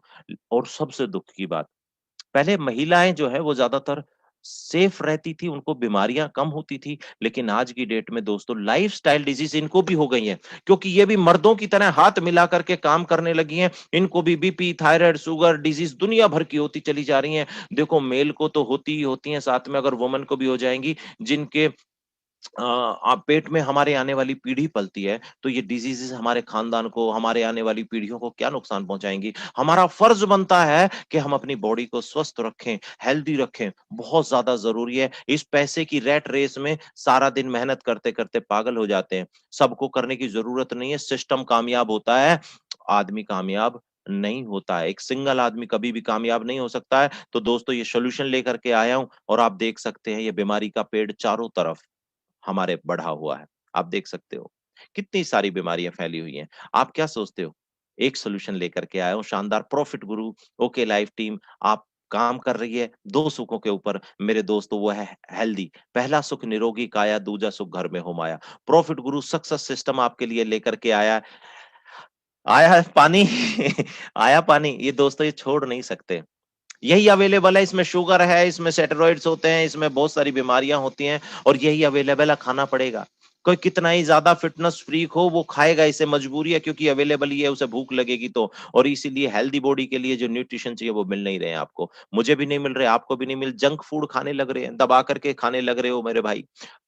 S1: और सबसे दुःख की बात, पहले महिलाएँ जो है वो ज़्यादातर सेफ रहती थी, उनको बीमारियाँ कम होती थी, लेकिन आज की डेट में दोस्तों लाइफ़स्टाइल डिज़ीज़ इनको भी हो गई हैं, क्योंकि ये भी मर्दों की तरह हाथ मिला कर के काम करने लगी हैं। इनको भी बीपी, थायराइड, शुगर डिज़ीज़ दुनिया भर की होती चली जा रही हैं। देखो, मेल को तो होती ही होती हैं, साथ में अगर वुमन को भी हो जाएँगी, जिनके आप पेट में हमारे आने वाली पीढ़ी पलती है, तो ये डिज़ीज़ेज़ हमारे खानदान को, हमारे आने वाली पीढ़ियों को क्या नुकसान पहुँचाएँगी। हमारा फ़र्ज़ बनता है कि हम अपनी बॉडी को स्वस्थ रखें, हेल्दी रखें, बहुत ज़्यादा ज़रूरी है। इस पैसे की रैट रेस में सारा दिन मेहनत करते-करते पागल हो जाते हैं। सबको करने की ज़रूरत नहीं है, सिस्टम कामयाब होता है, आदमी कामयाब नहीं होता है। एक सिंगल आदमी कभी भी कामयाब नहीं हो सकता है। तो दोस्तों, ये सॉल्यूशन लेकर के आया हूँ और आप देख सकते हैं ये बीमारी का पेड़ चारों तरफ हमारे बढ़ा हुआ है। आप देख सकते हो, कितनी सारी बीमारियाँ फैली हुई हैं। आप क्या सोचते हो? एक सॉल्यूशन लेकर के आया हूँ, शानदार प्रॉफिट गुरु, ओके लाइफ टीम, आप काम कर रही है 2 सुखों के ऊपर मेरे दोस्तों, वो है हेल्दी। पहला सुख निरोगी काया, दूजा सुख घर में हो माया। प्रॉफिट गुरु सक्सेस सिस्टम आपके लिए लेकर के आया है पानी आया पानी, ये दोस्तों ये छोड़ नहीं सकते। यही अवेलेबल है, इसमें शुगर है, इसमें स्टेरॉइड्स होते हैं, इसमें बहुत सारी बीमारियाँ होती हैं और यही अवेलेबल है, खाना पड़ेगा। कोई कितना ही ज़्यादा फिटनेस फ्रीक हो, वो खाएगा, इसे मजबूरी है क्योंकि अवेलेबल ही है, उसे भूख लगेगी तो। और इसीलिए हेल्दी बॉडी के लिए जो न्यूट्रिशन चाहिए वो मिल नहीं रहे हैं आपको। मुझे भी नहीं मिल रहे, आपको भी नहीं मिल, जंक फूड खाने लग रहे हैं, दबा करके खाने लग रहे हो मेरे भाई।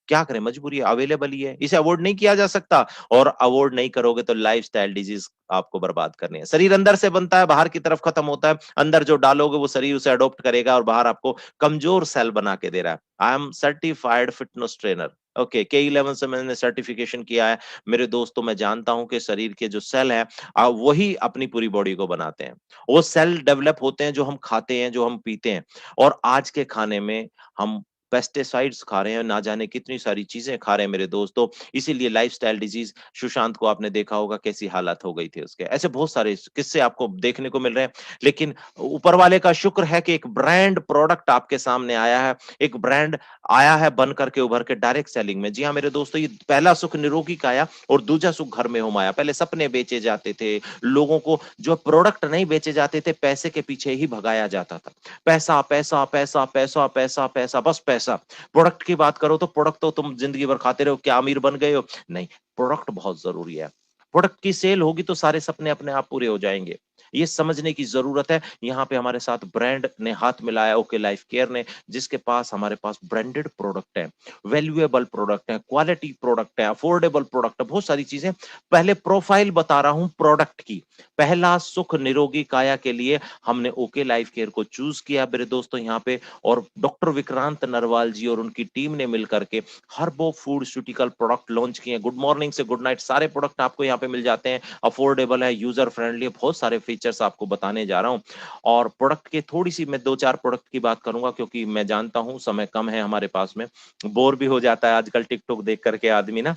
S1: क्या करें, मजबूरी है, अवेलेबल ही है, इसे अवॉइड नहीं किया जा सकता और अवॉइड नहीं करोगे तो लाइफस्टाइल डिजीज़ आपको बर्बाद करनी है। शरीर अंदर से बनता है, बाहर की तरफ खत्म होता है। अंदर जो डालोगे वो शरीर उसे अडॉप्ट करेगा और बाहर आपको कमजोर सेल बना के दे रहा है। I am certified fitness trainer. Okay, K11 से मैंने सर्टिफिकेशन किया है। मेरे दोस्तों, मैं जानता हूँ कि शरीर के जो सेल हैं वही अपनी पूरी बॉडी को बनाते हैं। वो सेल डेवलप होते हैं जो हम खाते हैं, जो हम पीते हैं और आज के खाने में हम पेस्टिसाइड्स खा रहे हैं, ना जाने कितनी सारी चीजें खा रहे हैं मेरे दोस्तों। इसीलिए लाइफस्टाइल डिजीज, सुशांत को आपने देखा होगा कैसी हालत हो गई थी उसके। ऐसे बहुत सारे किस्से आपको देखने को मिल रहे हैं, लेकिन ऊपर वाले का शुक्र है कि एक ब्रांड प्रोडक्ट आपके सामने आया है, एक ब्रांड आया है बन करके उभर के डायरेक्ट सेलिंग में। जी हाँ मेरे दोस्तों, ये पहला सुख निरोगी काया और दूजा सुख घर में हो माया। पहले सपने बेचे जाते थे लोगों को, जो प्रोडक्ट नहीं बेचे जाते थे, पैसे के पीछे ही भगाया जाता था। पैसा पैसा पैसा पैसा पैसा पैसा, बस पैसा। प्रोडक्ट की बात करो तो प्रोडक्ट तो तुम जिंदगी भर खाते रहो, क्या अमीर बन गए हो? नहीं, प्रोडक्ट बहुत जरूरी है। प्रोडक्ट की सेल होगी तो सारे सपने अपने आप पूरे हो जाएंगे। ये समझने की जरूरत है। यहाँ पे हमारे साथ ब्रांड ने हाथ मिलाया, ओके लाइफ केयर ने, जिसके पास हमारे पास ब्रांडेड प्रोडक्ट है, वैल्यूएबल प्रोडक्ट है, क्वालिटी प्रोडक्ट है, अफोर्डेबल प्रोडक्ट है, बहुत सारी चीजें। पहले प्रोफाइल बता रहा हूं प्रोडक्ट की। पहला सुख निरोगी काया के लिए हमने ओके लाइफ केयर को चूज किया मेरे दोस्तों यहाँ पे, और डॉक्टर विक्रांत नरवाल जी और उनकी टीम ने मिलकर के हर्बो फूडस्यूटिकल प्रोडक्ट लॉन्च किए। गुड मॉर्निंग से गुड नाइट सारे प्रोडक्ट आपको यहाँ पे मिल जाते हैं, अफोर्डेबल है, यूजर फ्रेंडली, बहुत सारे फीचर्स आपको बताने जा रहा हूँ। और प्रोडक्ट की थोड़ी सी मैं दो चार प्रोडक्ट की बात करूंगा, क्योंकि मैं जानता हूं समय कम है हमारे पास में, बोर भी हो जाता है आजकल टिकटॉक देख करके आदमी ना।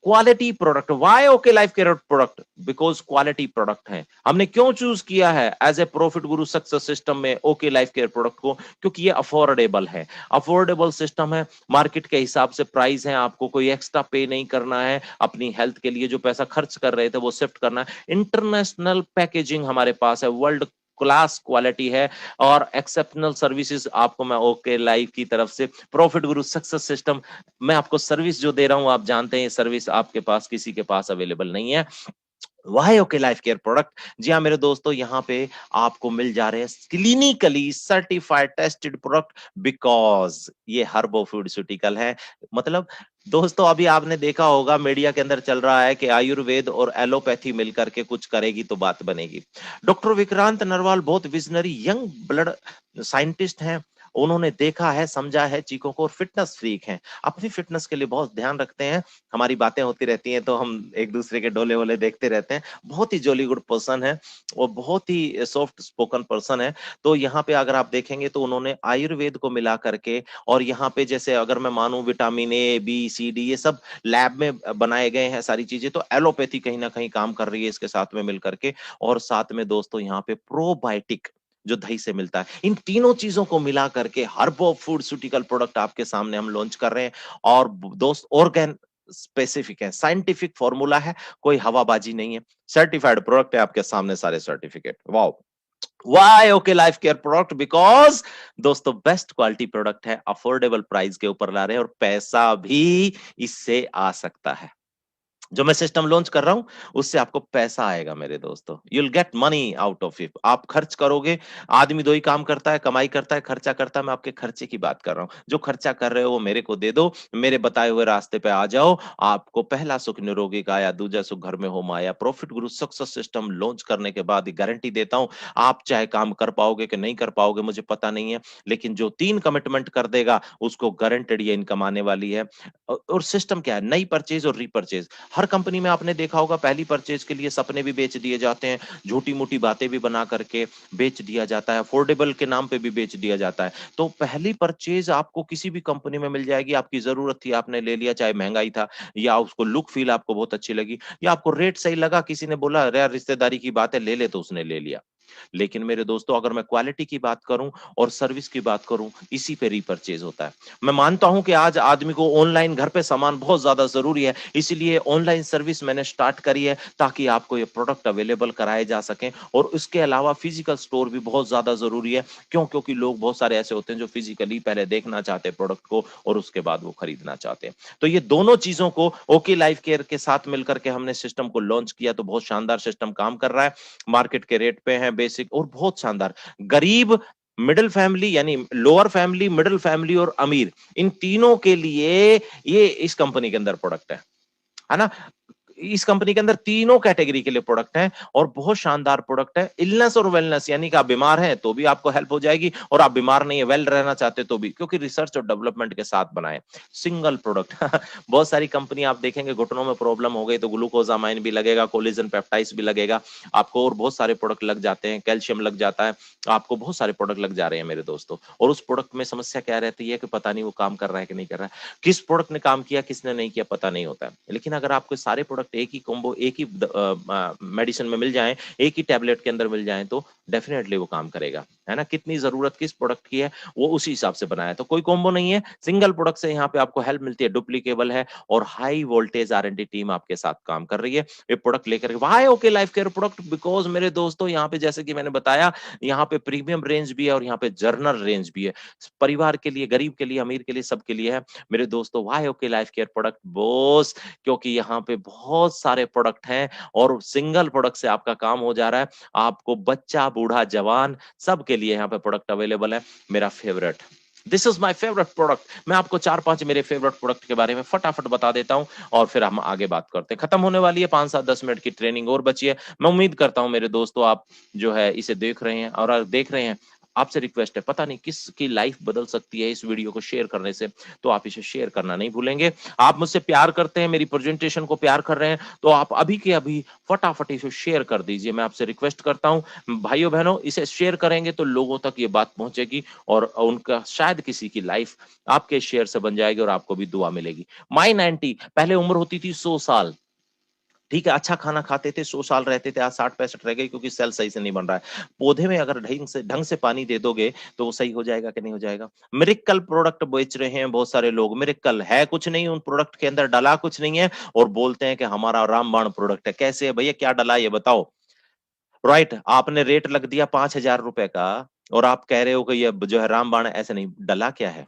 S1: Quality product, why okay life care product? Because quality product है। हमने क्यों चूज किया है as a profit Guru success system में ओके लाइफ केयर प्रोडक्ट को? क्योंकि ये अफोर्डेबल है, अफोर्डेबल सिस्टम है, मार्केट के हिसाब से प्राइस है, आपको कोई एक्स्ट्रा पे नहीं करना है, अपनी हेल्थ के लिए जो पैसा खर्च कर रहे थे वो शिफ्ट करना है। इंटरनेशनल पैकेजिंग हमारे पास है, वर्ल्ड क्लास क्वालिटी है, और एक्सेप्शनल सर्विसेज आपको मैं ओके लाइफ की तरफ से, प्रॉफिट गुरु सक्सेस सिस्टम, मैं आपको सर्विस जो दे रहा हूं, आप जानते हैं ये सर्विस आपके पास किसी के पास अवेलेबल नहीं है। Why okay life care product? जी हाँ मेरे दोस्तों, यहाँ पे आपको मिल जा रहे हैं clinically certified tested product, because ये हर्बो फूडस्यूटिकल है। मतलब दोस्तों, अभी आपने देखा होगा मीडिया के अंदर चल रहा है कि आयुर्वेद और एलोपैथी मिलकर के कुछ करेगी तो बात बनेगी। डॉक्टर विक्रांत नरवाल बहुत विजनरी यंग ब्लड साइंटिस्ट हैं। उन्होंने देखा है, समझा है चीजों को, और फिटनेस फ्रीक हैं, अपनी फिटनेस के लिए बहुत ध्यान रखते हैं। हमारी बातें होती रहती हैं तो हम एक दूसरे के डोले वोले देखते रहते हैं। बहुत ही जॉली गुड पर्सन है, और बहुत ही सॉफ्ट स्पोकन पर्सन है। तो यहाँ पे अगर आप देखेंगे तो उन्होंने आयुर्वेद को मिला करके, और यहाँ पे जैसे अगर मैं मानूं vitamin A B C D ये सब लैब में बनाए गए हैं सारी चीजें, तो एलोपैथी कहीं ना कहीं काम कर रही है इसके साथ में मिलकर के। और साथ में दोस्तों यहाँ पे प्रोबायोटिक जो दही से मिलता है, इन तीनों चीजों को मिला करके हर्बो फूडस्यूटिकल प्रोडक्ट आपके सामने हम लॉन्च कर रहे हैं। और दोस्त ऑर्गेन स्पेसिफिक है, साइंटिफिक फॉर्मूला है, कोई हवाबाजी नहीं है, सर्टिफाइड प्रोडक्ट है आपके सामने सारे certificate. Wow, why okay life care product? Because दोस्तों बेस्ट क्वालिटी प्रोडक्ट है, अफोर्डेबल प्राइस के ऊपर ला रहे हैं, और पैसा भी इससे आ सकता है। जो मैं सिस्टम लॉन्च कर रहा हूं उससे आपको पैसा आएगा मेरे दोस्तों, you will get money out of it. आप खर्च करोगे, आदमी दो ही काम करता है, कमाई करता है, खर्चा करता है। मैं आपके खर्चे की बात कर रहा हूं, जो खर्चा कर रहे हो वो मेरे को दे दो, मेरे बताए हुए रास्ते पे आ जाओ। आपको पहला सुख निरोगी काया, दूजा सुख घर में हो माया, profit Guru success system launch करने के बाद गारंटी देता हूं, आप चाहे काम कर पाओगे कि नहीं कर पाओगे मुझे पता नहीं है, लेकिन जो 3 कमिटमेंट कर देगा उसको गारंटेड ये इनकम आने वाली है। और सिस्टम क्या है? नई परचेज और रीपरचेज। हर कंपनी में आपने देखा होगा पहली परचेज के लिए सपने भी बेच दिए जाते हैं, झूठी मूठी बातें भी बना करके बेच दिया जाता है, अफोर्डेबल के नाम पे भी बेच दिया जाता है। तो पहली परचेज आपको किसी भी कंपनी में मिल जाएगी, आपकी जरूरत थी आपने ले लिया, चाहे महंगाई था, या उसको लुक फील आपको बहुत अच्छी लगी, या आपको रेट सही लगा, किसी ने बोला अरे यार रिश्तेदारी की बात है ले ले, तो उसने ले लिया। लेकिन मेरे दोस्तों, अगर मैं क्वालिटी की बात करूं और सर्विस की बात करूं, इसी पे रीपरचेज होता है। मैं मानता हूं कि आज आदमी को ऑनलाइन घर पे सामान बहुत ज्यादा जरूरी है, इसीलिए ऑनलाइन सर्विस मैंने स्टार्ट करी है, ताकि आपको ये प्रोडक्ट अवेलेबल कराए जा सकें। और उसके अलावा फिजिकल स्टोर भी बहुत ज्यादा जरूरी है। क्यों? क्योंकि लोग बहुत सारे ऐसे होते हैं जो फिजिकली पहले देखना चाहते हैं प्रोडक्ट को, और उसके बाद वो खरीदना चाहते हैं। तो ये दोनों चीजों को ओके लाइफ केयर के साथ मिलकर के हमने सिस्टम को लॉन्च किया, तो बहुत शानदार सिस्टम काम कर रहा है, मार्केट के रेट पे है, बेसिक और बहुत शानदार। गरीब, मिडिल फैमिली यानी लोअर फैमिली, मिडिल फैमिली और अमीर, इन तीनों के लिए ये इस कंपनी के अंदर प्रोडक्ट है ना। इस कंपनी के अंदर तीनों कैटेगरी के लिए प्रोडक्ट हैं और बहुत शानदार प्रोडक्ट है। इलनेस और वेलनेस, यानी कि आप बीमार हैं तो भी आपको हेल्प हो जाएगी और आप बीमार नहीं है, वेल रहना चाहते तो भी, क्योंकि रिसर्च और डेवलपमेंट के साथ बनाए सिंगल प्रोडक्ट। बहुत सारी कंपनी आप देखेंगे घुटनों में प्रॉब्लम हो गई तो ग्लूकोजामाइन भी लगेगा, कोलेजन पेप्टाइड्स भी लगेगा आपको, और बहुत सारे प्रोडक्ट लग जाते हैं, कैल्शियम लग जाता है आपको, बहुत सारे प्रोडक्ट लग जा रहे हैं मेरे दोस्तों। और उस प्रोडक्ट में समस्या क्या रहती है कि पता नहीं वो काम कर रहा है कि नहीं कर रहा है, किस प्रोडक्ट ने काम किया किसने नहीं किया पता नहीं होता है। लेकिन अगर आपको सारे प्रोडक्ट एक ही कॉम्बो, एक ही मेडिसिन में मिल जाए, एक ही टैबलेट के अंदर मिल जाए, तो डेफिनेटली वो काम करेगा, है ना। कितनी जरूरत किस प्रोडक्ट की है वो उसी हिसाब से बनाया, तो कोई कॉम्बो नहीं है, सिंगल प्रोडक्ट से यहाँ पे आपको हेल्प मिलती है, डुप्लीकेबल है और हाई वोल्टेज R&D टीम आपके साथ काम कर रही है ये प्रोडक्ट लेकर। Why okay life care product, because मेरे दोस्तों यहाँ पे जैसे कि मैंने बताया, यहाँ पे प्रीमियम रेंज भी है और यहाँ पे जर्नल रेंज भी है, परिवार के लिए, गरीब के लिए, अमीर के लिए, सबके लिए है मेरे दोस्तों। Why okay life care product boss, क्योंकि यहाँ पे बहुत सारे प्रोडक्ट हैं और सिंगल प्रोडक्ट से आपका काम हो जा रहा है। आपको बच्चा, बूढ़ा, जवान, सबके लिए यहाँ पे प्रोडक्ट अवेलेबल है। मेरा favourite, this is my favourite product. मैं आपको 4-5 मेरे फेवरेट प्रोडक्ट के बारे में फटाफट बता देता हूं और फिर हम आगे बात करते हैं। खत्म होने वाली है, 5-7-10 मिनट की ट्रेनिंग और बची है। मैं उम्मीद करता हूं मेरे दोस्तों आप जो है इसे देख रहे हैं, और देख रहे हैं, आपसे रिक्वेस्ट है, पता नहीं किसकी लाइफ बदल सकती है इस वीडियो को शेयर करने से, तो आप इसे शेयर करना नहीं भूलेंगे। आप मुझसे प्यार करते हैं, मेरी प्रेजेंटेशन को प्यार कर रहे हैं, तो आप अभी के अभी फटाफट इसे शेयर कर दीजिए। मैं आपसे रिक्वेस्ट करता हूं भाइयों बहनों, इसे शेयर करेंगे तो लोगों तक ये बात पहुंचेगी और उनका शायद किसी की लाइफ आपके शेयर से बन जाएगी और आपको भी दुआ मिलेगी। माई 90 पहले उम्र होती थी 100 साल, ठीक है, अच्छा खाना खाते थे, 100 साल रहते थे, आज 60-65 रह गए क्योंकि सेल सही से नहीं बन रहा है। पौधे में अगर ढंग से पानी दे दोगे तो वो सही हो जाएगा कि नहीं हो जाएगा। मिरेकल प्रोडक्ट बेच रहे हैं बहुत सारे लोग, मिरेकल है कुछ नहीं, उन प्रोडक्ट के अंदर डला कुछ नहीं है और बोलते हैं कि हमारा रामबाण प्रोडक्ट है। कैसे है भैया, क्या डला ये बताओ। राइट, आपने रेट लग दिया 5,000 रुपए का और आप कह रहे हो कि ये जो है रामबाण है, ऐसे नहीं, डला क्या है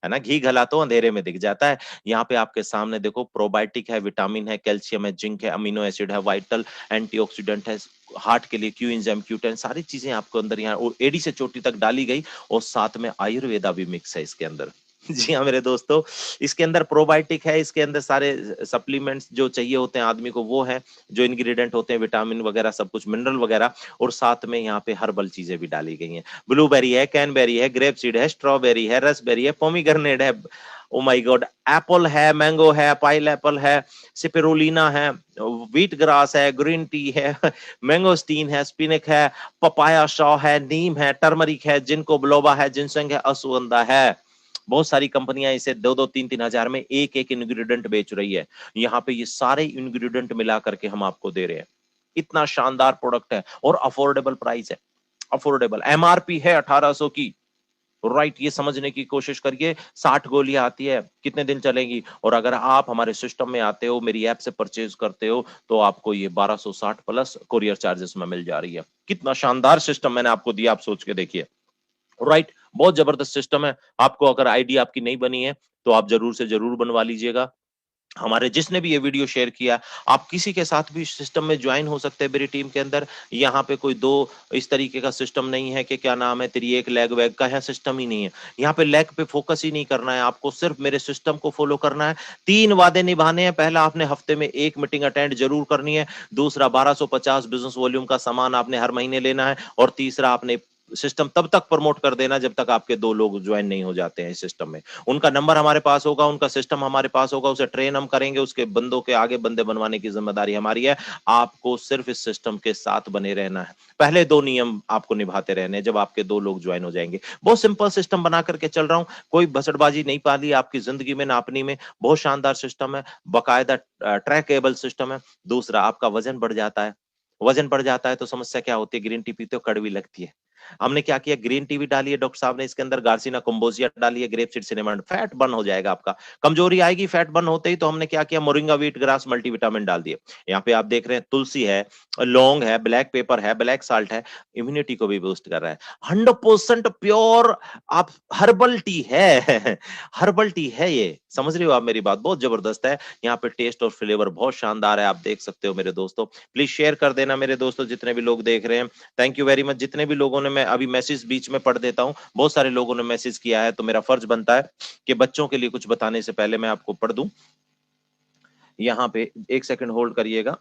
S1: ना। घी घला तो अंधेरे में दिख जाता है। यहाँ पे आपके सामने देखो, प्रोबायोटिक है, विटामिन है, कैल्शियम है, जिंक है, अमीनो एसिड है, वाइटल एंटीऑक्सीडेंट है, हार्ट के लिए क्यू एंजाइम Q10, सारी चीजें आपको अंदर यहाँ एडी से चोटी तक डाली गई और साथ में आयुर्वेदा भी मिक्स है इसके अंदर। जी हाँ मेरे दोस्तों, इसके अंदर प्रोबायोटिक है, इसके अंदर सारे सप्लीमेंट्स जो चाहिए होते हैं आदमी को वो है, जो इंग्रेडिएंट होते हैं, विटामिन वगैरह सब कुछ, मिनरल वगैरह, और साथ में यहाँ पे हर्बल चीजें भी डाली गई हैं। ब्लूबेरी है, कैनबेरी है, ग्रेप सीड है, स्ट्रॉबेरी है, रसबेरी है, पोमीग्रेनेट है, ओ माय गॉड, एप्पल है, मैंगो है, पाइल एप्पल है, सिपेरोलिना है, व्हीट ग्रास है, ग्रीन टी है, मैंगोस्टीन है, स्पिनक है, पपाया शॉ है, नीम है, टर्मरिक है, जिनको बिलोबा है, जिनसंग है, अश्वगंधा है। बहुत सारी कंपनियां इसे 2-2, 3-3 हजार में एक एक इंग्रेडिएंट बेच रही है। यहाँ पे ये सारे इंग्रेडिएंट मिला करके हम आपको दे रहे हैं। इतना शानदार प्रोडक्ट है और अफोर्डेबल प्राइस है, अफोर्डेबल। MRP है 1800 की, राइट, ये समझने की कोशिश करिए। 60 गोलियां आती है, कितने दिन चलेगी, और अगर आप हमारे सिस्टम में आते हो, मेरी ऐप से परचेज करते हो, तो आपको ये 1260 प्लस कोरियर चार्जेस में मिल जा रही है। कितना शानदार सिस्टम मैंने आपको दिया, आप सोच के देखिए। राइट, बहुत जबरदस्त सिस्टम है। आपको अगर आईडी आपकी नहीं बनी है तो आप जरूर से जरूर बनवा लीजिएगा। हमारे जिसने भी ये वीडियो शेयर किया, आप किसी के साथ भी सिस्टम में ज्वाइन हो सकते हैं मेरी टीम के अंदर। यहाँ पे कोई दो इस तरीके का सिस्टम नहीं है कि क्या नाम है तेरी एक लेग वैग का है, सिस्टम ही नहीं है। यहाँ पे लेग पे फोकस ही नहीं करना है, आपको सिर्फ मेरे सिस्टम को फॉलो करना है। 3 वादे निभाने हैं। पहला, आपने हफ्ते में 1 मीटिंग अटेंड जरूर करनी है। दूसरा, 1250 बिजनेस वॉल्यूम का सामान आपने हर महीने लेना है। और तीसरा, आपने सिस्टम तब तक प्रमोट कर देना जब तक आपके 2 लोग ज्वाइन नहीं हो जाते हैं इस सिस्टम में। उनका नंबर हमारे पास होगा, उनका सिस्टम हमारे पास होगा, उसे ट्रेन हम करेंगे, उसके बंदों के आगे बंदे बनवाने की जिम्मेदारी हमारी है। आपको सिर्फ इस सिस्टम के साथ बने रहना है। पहले 2 नियम आपको निभाते रहने हैं जब आपके 2 लोग ज्वाइन हो जाएंगे। बहुत सिंपल सिस्टम बना करके चल रहा हूं, कोई भसड़बाजी नहीं पाली आपकी जिंदगी में नापनी में। बहुत शानदार सिस्टम है, बाकायदा ट्रैकेबल सिस्टम है। दूसरा, आपका वजन बढ़ जाता है, वजन बढ़ जाता है तो समस्या क्या होती है, ग्रीन टी पीते हो कड़वी लगती है। हमने क्या किया, ग्रीन टी भी डाली है डॉक्टर साहब ने इसके अंदर, गार्सिना कोम्बोजिया डाली है, grape seed cinnamon, fat burn हो जाएगा आपका। कमजोरी आएगी फैट बर्न होते ही, तो हमने क्या किया, मोरिंगा व्हीट ग्रास मल्टीविटामिन डाल दिए। यहाँ पे आप देख रहे हैं तुलसी है, लौंग है, ब्लैक पेपर है, ब्लैक साल्ट है, इम्यूनिटी को भी बूस्ट कर रहा है। 100% प्योर आप हर्बल टी है। हर्बल टी है ये, समझ रहे हो आप मेरी बात, बहुत जबरदस्त है। यहाँ पे टेस्ट और फ्लेवर बहुत शानदार है, आप देख सकते हो मेरे दोस्तों। प्लीज शेयर कर देना मेरे दोस्तों, जितने भी लोग देख रहे हैं। Thank you very much. जितने भी लोगों ने, मैं अभी मैसेज बीच में पढ़ देता हूं, बहुत सारे लोगों ने मैसेज किया है, तो मेरा फर्ज बनता है कि बच्चों के लिए कुछ बताने से पहले मैं आपको पढ़ दूं। यहाँ पे 1 सेकंड होल्ड करिएगा।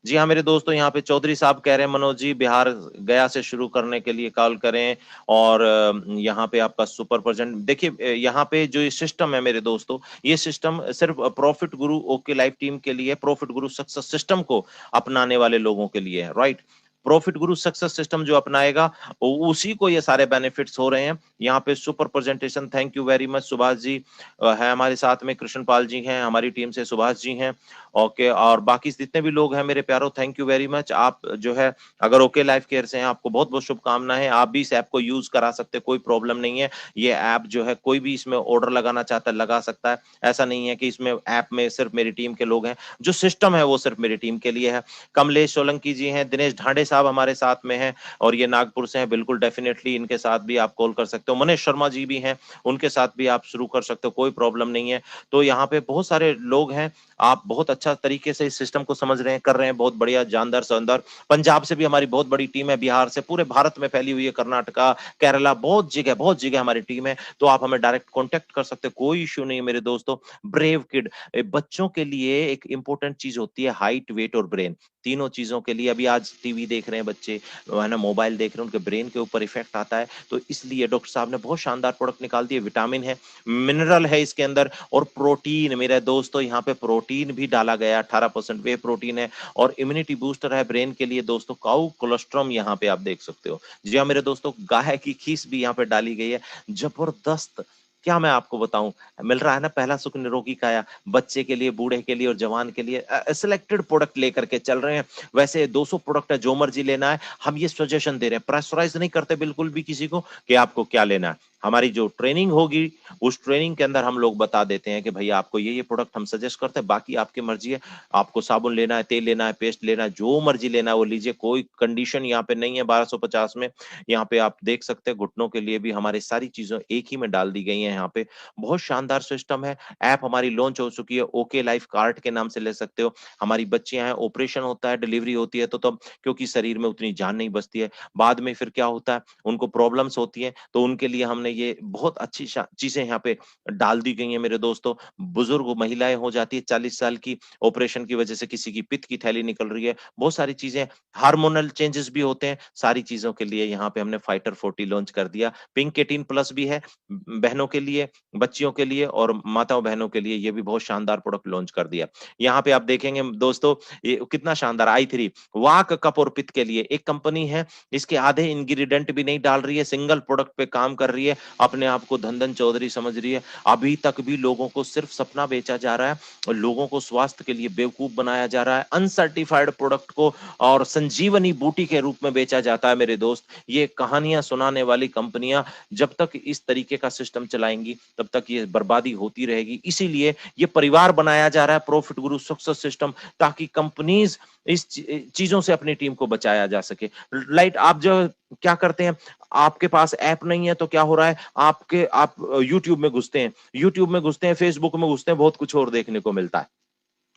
S1: जी हाँ, मेरे दोस्तों यहाँ पे चौधरी साहब कह रहे हैं मनोज जी बिहार गया से शुरू करने के लिए कॉल करें और यहाँ पे आपका सुपर प्रेजेंट देखिए यहाँ पे जो ये सिस्टम है मेरे दोस्तों, ये सिस्टम सिर्फ प्रॉफिट गुरु ओके लाइफ टीम के लिए, प्रॉफिट गुरु सक्सेस सिस्टम को अपनाने वाले लोगों के लिए है, right? Profit Guru success system जो अपनाएगा उसी को ये सारे बेनिफिट्स हो रहे हैं। यहाँ पे super presentation, thank you very much Subhash ji है हमारे साथ में, कृष्णपाल जी हैं हमारी टीम से, सुभाष जी हैं, ओके, और बाकी जितने भी लोग हैं मेरे प्यारो थैंक यू वेरी मच। आप जो है अगर ओके लाइफ केयर से हैं आपको बहुत बहुत शुभकामनाएं, आप भी इस ऐप को यूज करा सकते हैं, कोई प्रॉब्लम नहीं है। ये ऐप जो है कोई भी इसमें ऑर्डर लगाना चाहता है लगा सकता है, ऐसा नहीं है कि इसमें ऐप में सिर्फ मेरी टीम के लोग हैं, जो सिस्टम है वो सिर्फ मेरी टीम के लिए है। कमलेश सोलंकी जी हैं, दिनेश ढांडे साहब हमारे साथ में हैं और ये नागपुर से हैं, बिल्कुल डेफिनेटली इनके साथ भी आप कॉल कर सकते हो। मनीष शर्मा जी भी हैं, उनके साथ भी आप शुरू कर सकते हो, कोई प्रॉब्लम नहीं है। तो यहाँ पे बहुत सारे लोग हैं, आप बहुत अच्छा तरीके से इस सिस्टम को समझ रहे हैं, कर रहे हैं, बहुत बढ़िया, जानदार शानदार। पंजाब से भी हमारी बहुत बड़ी टीम है, बिहार से, पूरे भारत में फैली हुई है, कर्नाटका, केरला, बहुत जगह हमारी टीम है। तो आप हमें डायरेक्ट कॉन्टेक्ट कर सकते हो, कोई इश्यू नहीं है मेरे दोस्तों। ब्रेव किड, बच्चों के लिए एक इंपॉर्टेंट चीज होती है हाइट, वेट और ब्रेन, तीनों चीजों के लिए। अभी आज टीवी देख रहे हैं बच्चे, है ना, मोबाइल देख रहे हैं, उनके ब्रेन के ऊपर इफेक्ट आता है, तो इसलिए डॉक्टर साहब ने बहुत शानदार प्रोडक्ट निकाल दिए। विटामिन है, मिनरल है इसके अंदर, और प्रोटीन मेरे दोस्तों, यहाँ पे प्रोटीन भी डाला गया, 18% वे प्रोटीन है, और इम्यूनिटी बूस्टर है ब्रेन के लिए दोस्तों। काउ कोलेस्ट्रॉम यहाँ पे आप देख सकते हो। जी हाँ मेरे दोस्तों, गाय की खीस भी यहाँ पे डाली गई है, जबरदस्त। क्या मैं आपको बताऊं, मिल रहा है ना पहला सुख निरोगी काया, बच्चे के लिए, बूढ़े के लिए और जवान के लिए सिलेक्टेड प्रोडक्ट लेकर के चल रहे हैं। वैसे 200 प्रोडक्ट है, जो मर्जी लेना है, हम ये सजेशन दे रहे हैं, प्रेशराइज नहीं करते बिल्कुल भी किसी को कि आपको क्या लेना है। हमारी जो ट्रेनिंग होगी उस ट्रेनिंग के अंदर हम लोग बता देते हैं कि भैया आपको ये प्रोडक्ट हम सजेस्ट करते हैं, बाकी आपकी मर्जी है, आपको साबुन लेना है, तेल लेना है, पेस्ट लेना है, जो मर्जी लेना है वो लीजिए, कोई कंडीशन यहाँ पे नहीं है। 1250 में यहाँ पे आप देख सकते हैं, घुटनों के लिए भी हमारी सारी चीजें एक ही में डाल दी गई है। यहाँ पे बहुत शानदार सिस्टम है। ऐप हमारी लॉन्च हो चुकी है, ओके लाइफ कार्ट के नाम से ले सकते हो। हमारी बच्चियां हैं, ऑपरेशन होता है, डिलीवरी होती है, तो तब क्योंकि शरीर में उतनी जान नहीं बचती है, बाद में फिर क्या होता है, उनको प्रॉब्लम्स होती है, तो उनके लिए हमने ये बहुत अच्छी चीजें यहाँ पे डाल दी गई हैं मेरे दोस्तों। बुजुर्ग महिलाएं हो जाती है 40 साल की, ऑपरेशन की वजह से किसी की पित्त की थैली निकल रही है, बहुत सारी चीजें, हार्मोनल चेंजेस भी होते हैं, सारी चीजों के लिए यहाँ पे हमने फाइटर 40 लॉन्च कर दिया। पिंक 18 प्लस भी है बहनों के लिए, बच्चियों के लिए और माताओं बहनों के लिए, ये भी बहुत शानदार प्रोडक्ट लॉन्च कर दिया। यहाँ पे आप देखेंगे दोस्तों, ये कितना शानदार i3 वाक कप और पित्त के लिए, एक कंपनी है, इसके आधे इंग्रेडिएंट भी नहीं डाल रही है, सिंगल प्रोडक्ट पे काम कर रही है, अपने आप को धंधन चौधरी समझ रही है। अभी तक भी लोगों को सिर्फ सपना बेचा जा रहा है और लोगों को स्वास्थ्य के लिए बेवकूफ बनाया जा रहा है, अनसर्टिफाइड प्रोडक्ट को और संजीवनी बूटी के रूप में बेचा जाता है मेरे दोस्त। ये कहानियां सुनाने वाली कंपनियां जब तक इस तरीके का सिस्टम चलाएंगी तब तक ये बर्बादी होती रहेगी। इसीलिए ये परिवार बनाया जा रहा है, प्रॉफिट गुरु सक्सेस सिस्टम, ताकि कंपनीज इस चीजों से अपनी टीम को बचाया जा सके। लाइट आप जो क्या करते हैं, आपके पास ऐप नहीं है तो क्या हो रहा है, आप यूट्यूब में घुसते हैं, फेसबुक में घुसते हैं, बहुत कुछ और देखने को मिलता है।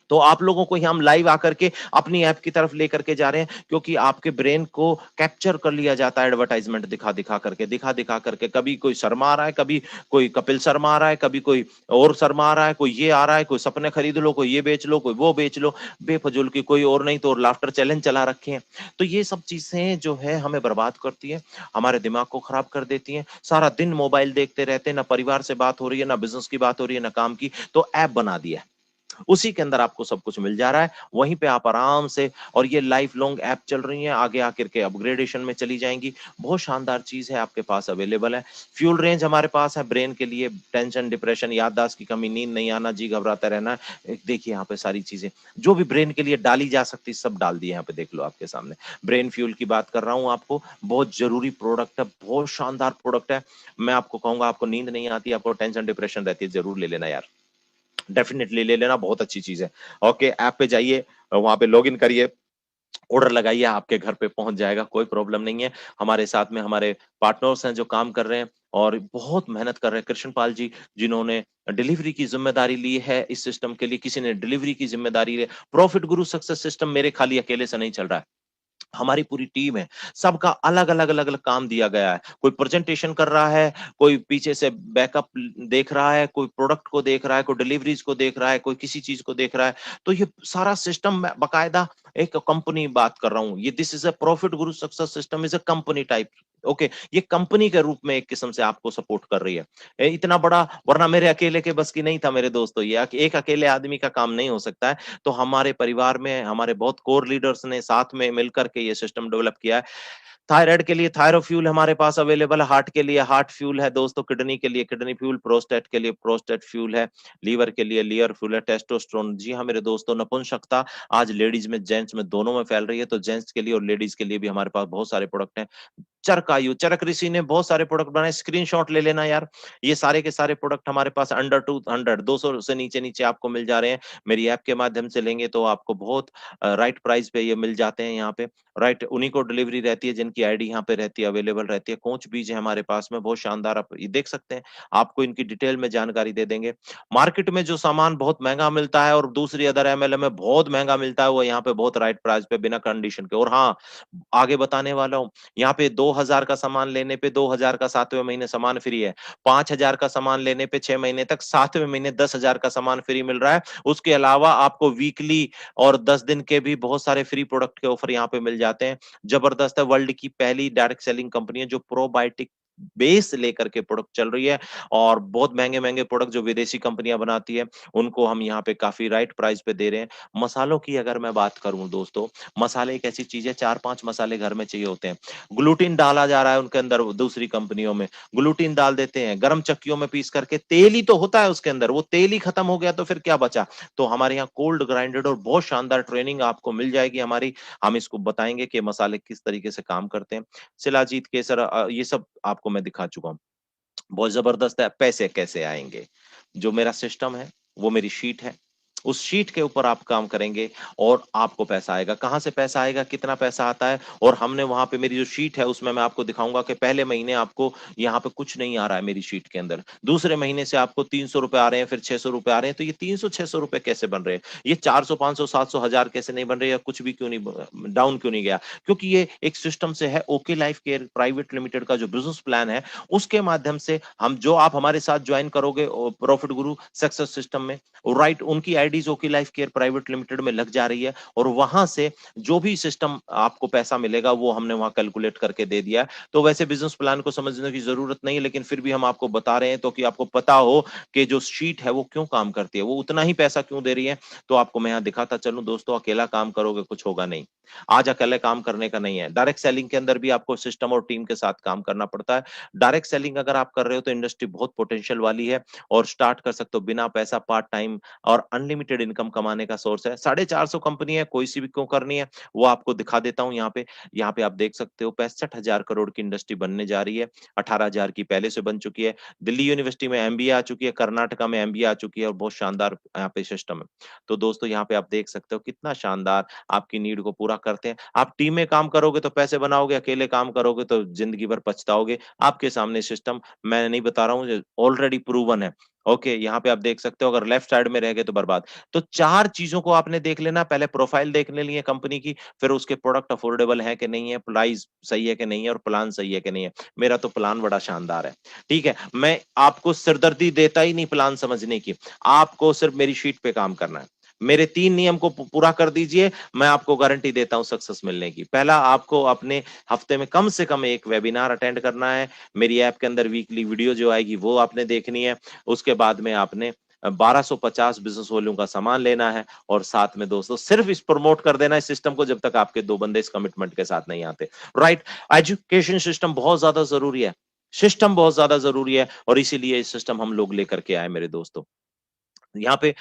S1: तो आप लोगों को ही हम लाइव आकर के अपनी ऐप की तरफ लेकर के जा रहे हैं, क्योंकि आपके ब्रेन को कैप्चर कर लिया जाता है एडवर्टाइजमेंट दिखा दिखा करके। कभी कोई शर्मा आ रहा है, कभी कोई कपिल शर्मा आ रहा है, कभी कोई और शर्मा आ रहा है, कोई ये आ रहा है, कोई सपने खरीद लो, कोई ये बेच लो, कोई वो बेच लो, बेफजूल की, कोई और नहीं तो और लाफ्टर चैलेंज चला रखे हैं। तो ये सब चीजें जो है हमें बर्बाद करती है, हमारे दिमाग को खराब कर देती हैं। सारा दिन मोबाइल देखते रहते हैं, ना परिवार से बात हो रही है, ना बिजनेस की बात हो रही है, ना काम की। तो ऐप बना दिया है, उसी के अंदर आपको सब कुछ मिल जा रहा है, वहीं पे आप आराम से, और ये लाइफ लॉन्ग ऐप चल रही है, आगे आकर के अपग्रेडेशन में चली जाएंगी। बहुत शानदार चीज है, आपके पास अवेलेबल है। फ्यूल रेंज हमारे पास है ब्रेन के लिए, टेंशन, डिप्रेशन, याददाश्त की कमी, नींद नहीं आना, जी घबराता रहना, देखिए यहाँ पे सारी चीजें जो भी ब्रेन के लिए डाली जा सकती सब डाल दी है, यहाँ पे देख लो आपके सामने। ब्रेन फ्यूल की बात कर रहा हूँ आपको, बहुत जरूरी प्रोडक्ट है, बहुत शानदार प्रोडक्ट है। मैं आपको कहूंगा, आपको नींद नहीं आती, आपको टेंशन डिप्रेशन रहती है, जरूर ले लेना यार, डेफिनेटली ले लेना, बहुत अच्छी चीज है। ओके, ऐप पे जाइए, वहां पे लॉग इन करिए, ऑर्डर लगाइए, आपके घर पे पहुंच जाएगा, कोई प्रॉब्लम नहीं है। हमारे साथ में हमारे पार्टनर्स हैं जो काम कर रहे हैं और बहुत मेहनत कर रहे हैं। कृष्णपाल जी, जिन्होंने डिलीवरी की जिम्मेदारी ली है इस सिस्टम के लिए, किसी ने डिलीवरी की जिम्मेदारी ली। प्रॉफिट गुरु सक्सेस सिस्टम मेरे खाली अकेले से नहीं चल रहा है, हमारी पूरी टीम है, सबका अलग-अलग, अलग-अलग काम दिया गया है। कोई प्रेज़ेंटेशन कर रहा है, कोई पीछे से बैकअप देख रहा है, कोई प्रोडक्ट को देख रहा है, कोई डिलीवरीज़ को देख रहा है, कोई किसी चीज़ को देख रहा है। तो ये सारा सिस्टम मैं बाकायदा एक कंपनी बात कर रहा हूँ। ये this is a profit Guru success system is a company type. Okay, ये कंपनी के रूप में एक किस्म से आपको सपोर्ट कर रही है। इतना बड़ा वरना मेरे अकेले के बस की नहीं था मेरे दोस्तों ये एक अकेले आदमी का काम नहीं हो सकता है। तो हमारे परिवार में हमारे बहुत कोर लीडर्स ने साथ में मिलकर के ये सिस्टम डेवलप किया है। थायराइड के लिए थायरोफ्यूल हमारे पास अवेलेबल है, हार्ट के लिए हार्ट फ्यूल है दोस्तों, किडनी के लिए किडनी फ्यूल, प्रोस्टेट के लिए प्रोस्टेट फ्यूल है, लीवर के लिए लीवर फ्यूल है, टेस्टोस्टेरोन जी हाँ मेरे दोस्तों, नपुंसकता आज लेडीज में, जेंट्स में दोनों में फैल रही है, तो जेंट्स के लिए और लेडीज के लिए भी हमारे पास बहुत सारे प्रोडक्ट हैं। चरकायु, चरक ऋषि ने बहुत सारे प्रोडक्ट बनाए, स्क्रीनशॉट ले लेना यार। ये सारे के सारे प्रोडक्ट हमारे पास अंडर 200 200 से नीचे-नीचे आपको मिल जा रहे हैं। मेरी ऐप के माध्यम से लेंगे तो आपको बहुत राइट प्राइस पे ये मिल जाते हैं यहाँ पे। राइट उन्हीं को डिलीवरी रहती है जिनकी आईडी यहाँ पे रहती है, अवेलेबल रहती है। कोच बीज है हमारे पास में, बहुत शानदार आप ये देख सकते हैं। आपको इनकी डिटेल में जानकारी दे देंगे। मार्केट में जो सामान बहुत महँगा मिलता है और दूसरी अदर एमएलएम में बहुत महँगा मिलता है, वो यहाँ पे बहुत राइट प्राइस पे बिना कंडीशन के और हाँ, आगे बताने वाला हूँ यहाँ पे 2000 का सामान लेने पे 2000 का 7वें महीने सामान फ्री है। 5000 का सामान लेने पे 6 महीने तक 7वें महीने 10,000 का सामान फ्री मिल रहा है। उसके अलावा आपको वीकली और 10 दिन के भी बहुत सारे फ्री प्रोडक्ट के ऑफर यहाँ पे मिल जाते हैं। जबरदस्त है, वर्ल्ड की पहली डायरेक्ट सेलिंग कंपनी है जो प्रोबायोटिक बेस लेकर के प्रोडक्ट चल रही है और बहुत महँगे-महँगे प्रोडक्ट जो विदेशी कंपनियाँ बनाती है, उनको हम यहाँ पे काफ़ी राइट प्राइस पे दे रहे हैं। मसालों की अगर मैं बात करूँ दोस्तों, मसाले एक ऐसी चीज़ है 4-5 मसाले घर में चाहिए होते हैं। ग्लूटीन डाला जा रहा है उनके अंदर दूसरी कंपनियों में, ग्लूटीन डाल देते हैं, गरम चक्कियों में पीस करके तेल ही तो होता है उसके अंदर, वो तेल ही खत्म हो गया तो फिर क्या बचा? तो हमारे यहाँ कोल्ड ग्राइंडेड और बहुत शानदार ट्रेनिंग आपको मिल जाएगी हमारी, हम इसको बताएँगे कि मसाले किस तरीके से काम करते हैं। शिलाजीत, केसर ये सब आपको मैं दिखा चुका हूँ। बहुत ज़बरदस्त है, पैसे कैसे आएँगे? जो मेरा सिस्टम है, वो मेरी शीट है। उस शीट के ऊपर आप काम करेंगे और आपको पैसा आएगा। कहाँ से पैसा आएगा, कितना पैसा आता है और हमने वहाँ पे मेरी जो शीट है उसमें मैं आपको दिखाऊँगा कि पहले महीने आपको यहाँ पे कुछ नहीं आ रहा है मेरी शीट के अंदर। दूसरे महीने से आपको ₹300 आ रहे हैं, फिर ₹600 आ रहे हैं, तो ये ₹300-600 कैसे बन रहे हैं? ये 400, 500, 700, 1000 कैसे नहीं बन रहे या कुछ भी क्यों नहीं डाउन क्यों नहीं गया? क्योंकि ये एक सिस्टम से है okay life care private limited का जो बिज़नेस प्लान है उसके माध्यम से हम जो आप हमारे साथ जॉइन करोगे प्रॉफिट गुरु सक्सेस सिस्टम में, राइट उनकी IDs okay life care private limited में लग जा रही है और वहाँ से जो भी सिस्टम आपको पैसा मिलेगा वो हमने वहाँ कैलकुलेट करके दे दिया है। तो वैसे बिज़नेस प्लान को समझने की ज़रूरत नहीं है लेकिन फिर भी हम आपको बता रहे हैं तो कि आपको पता हो कि जो शीट है वो क्यों काम करती है, वो उतना ही पैसा क्यों दे रही है। तो आपको मैं यहाँ दिखाता चलूँ दोस्तों, अकेला काम करोगे कुछ होगा नहीं। आज अकेले काम करने का नहीं है। डायरेक्ट सेलिंग के अंदर भी आपको सिस्टम और टीम के साथ काम करना पड़ता है। डायरेक्ट सेलिंग अगर आप कर रहे हो तो इंडस्ट्री बहुत पोटेंशियल वाली है और स्टार्ट कर सकते हो बिना पैसा पार्ट टाइम और अनलिमिटेड इनकम कमाने का सोर्स है। 450 कंपनी है, कोई सी भी क्यों करनी है, वो आपको दिखा देता हूँ यहाँ पे। यहाँ पे आप देख सकते हो 65,000 करोड़ की इंडस्ट्री बनने जा रही है। 18,000 की पहले से बन चुकी है। दिल्ली यूनिवर्सिटी में एमबीए आ चुकी है, कर्नाटका में एमबीए आ चुकी है और बहुत शानदार यहाँ पे सिस्टम है। तो दोस्तों यहाँ पे आप देख सकते हो कितना शानदार आपकी नीड को पूरा करते हैं। आप टीम में काम करोगे तो पैसे बनाओगे, अकेले काम करोगे तो ज़िंदगी भर पछताओगे। आपके सामने सिस्टम मैं नहीं बता रहा हूँ, ये ऑलरेडी प्रूवन है। ओके, यहाँ पे आप देख सकते हो अगर लेफ्ट साइड में रह गए तो बर्बाद। तो 4 चीज़ों को आपने देख लेना, पहले प्रोफाइल देख लेनी है कंपनी की, फिर उसके प्रोडक्ट अफोर्डेबल है कि नहीं है, प्राइस सही है कि नहीं है और प्लान सही है कि नहीं है। मेरा तो प्लान बड़ा शानदार है, ठीक है? मैं आपको सिरदर्दी देता ही नहीं प्लान समझने की, आपको सिर्फ मेरी शीट पे काम करना है। मेरे 3 नियम को पूरा कर दीजिए, मैं आपको गारंटी देता हूँ सक्सेस मिलने की। पहला आपको अपने हफ्ते में कम से कम 1 वेबिनार अटेंड करना है। मेरी ऐप के अंदर वीकली वीडियो जो आएगी वो आपने देखनी है। उसके बाद में आपने 1250 बिज़नेस वॉल्यूम का सामान लेना है और साथ में दोस्तों सिर्फ इस प्रमोट कर देना है सिस्टम को जब तक आपके 2 बंदे इस कमिटमेंट के साथ नहीं आते। राइट? एजुकेशन सिस्टम बहुत ज़्यादा ज़रूरी है। सिस्टम बहुत ज़्यादा ज़रूरी है और इसीलिए ये सिस्टम हम लोग लेकर के आए मेरे दोस्तों। यहाँ पे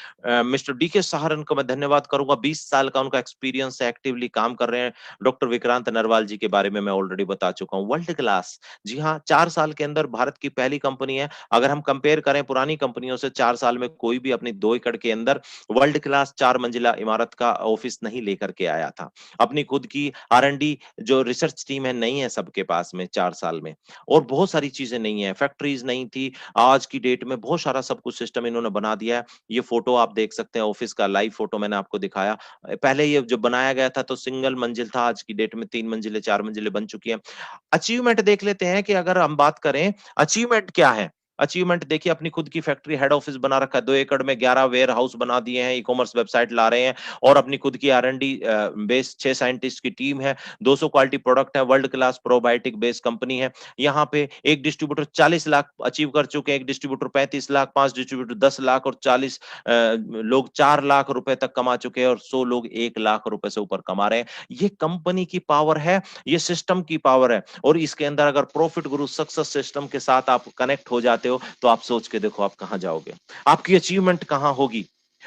S1: मिस्टर डीके सहारन को मैं धन्यवाद करूँगा, 20 साल का उनका एक्सपीरियंस है, एक्टिवली काम कर रहे हैं। डॉक्टर विक्रांत नरवाल जी के बारे में मैं ऑलरेडी बता चुका हूँ। वर्ल्ड क्लास, जी हाँ, 4 साल के अंदर भारत की पहली कंपनी है। अगर हम कंपेयर करें पुरानी कंपनियों से 4 साल में कोई भी अपनी 2 एकड़ के अंदर वर्ल्ड क्लास 4 मंजिला इमारत का ऑफिस नहीं लेकर के आया था। अपनी खुद की आर-एन-डी जो रिसर्च टीम है नहीं है सबके पास में 4 साल में और बहुत सारी चीज़ें नहीं है, फैक्ट्रीज़ नहीं थी। आज की डेट में बहुत सारा सब कुछ सिस्टम इन्होंने बना दिया है। ये फोटो आप देख सकते हैं, ऑफिस का लाइव फोटो मैंने आपको दिखाया। पहले ये जो बनाया गया था तो सिंगल मंजिल था, आज की डेट में 3 मंजिलें, 4 मंजिलें बन चुकी हैं। अचीवमेंट देख लेते हैं कि अगर हम बात करें अचीवमेंट क्या है? अचीवमेंट देखिए, अपनी खुद की फैक्ट्री हेड ऑफिस बना रखा है, 2 एकड़ में 11 वेयर हाउस बना दिए हैं, ई-कॉमर्स वेबसाइट ला रहे हैं और अपनी खुद की आर-एन-डी बेस्ड 6 साइंटिस्ट की टीम है, 200 क्वालिटी प्रोडक्ट है, world class probiotic based company है। यहाँ पे एक डिस्ट्रीब्यूटर 40 लाख अचीव कर चुके हैं, एक डिस्ट्रीब्यूटर 35 लाख, 5 डिस्ट्रीब्यूटर 10 लाख और 40 लोग 4 लाख रुपए तक कमा चुके हैं और 100 लोग 1 लाख रुपए से ऊपर कमा रहे हैं। ये कंपनी की पावर है, ये सिस्टम की पावर है और इसके अंदर अगर प्रॉफिट गुरु सक्सेस सिस्टम के साथ आप कनेक्ट हो जाते हो तो आप सोच के देखो आप कहां जाओगे, आपकी अचीवमेंट कहां होगी।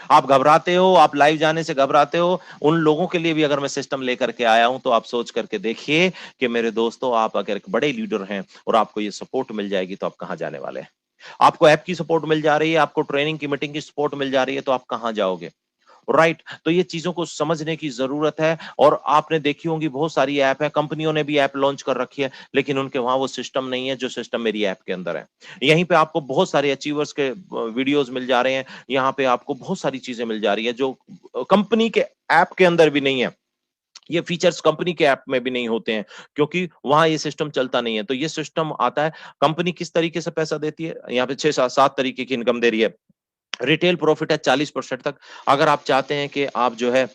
S1: आप घबराते हो, आप लाइव जाने से घबराते हो, उन लोगों के लिए भी अगर मैं सिस्टम लेकर के आया हूं तो आप सोच करके देखिए कि मेरे दोस्तों, आप अगर एक बड़े लीडर हैं और आपको ये सपोर्ट मिल जाएगी तो आप कहां जाने वाले हैं। आपको ऐप की सपोर्ट मिल जा रही है, आपको ट्रेनिंग की मीटिंग की सपोर्ट मिल जा रही है तो आप कहां जाओगे। राइट, तो ये चीजों को समझने की जरूरत है और आपने देखी होंगी बहुत सारी ऐप है, कंपनियों ने भी ऐप लॉन्च कर रखी है, लेकिन उनके वहां वो सिस्टम नहीं है जो सिस्टम मेरी ऐप के अंदर है। यहीं पे आपको बहुत सारे अचीवर्स के वीडियोस मिल जा रहे हैं, यहाँ पे आपको बहुत सारी चीजें मिल जा रही है जो कंपनी के ऐप के अंदर भी नहीं है। ये फीचर्स कंपनी के ऐप में भी नहीं होते हैं क्योंकि वहां ये सिस्टम चलता नहीं है। तो ये सिस्टम आता है, कंपनी किस तरीके से पैसा देती है, यहाँ पे 6-7 तरीके की इनकम दे रही है। रिटेल प्रॉफिट है 40% तक। अगर आप चाहते हैं कि आप जो है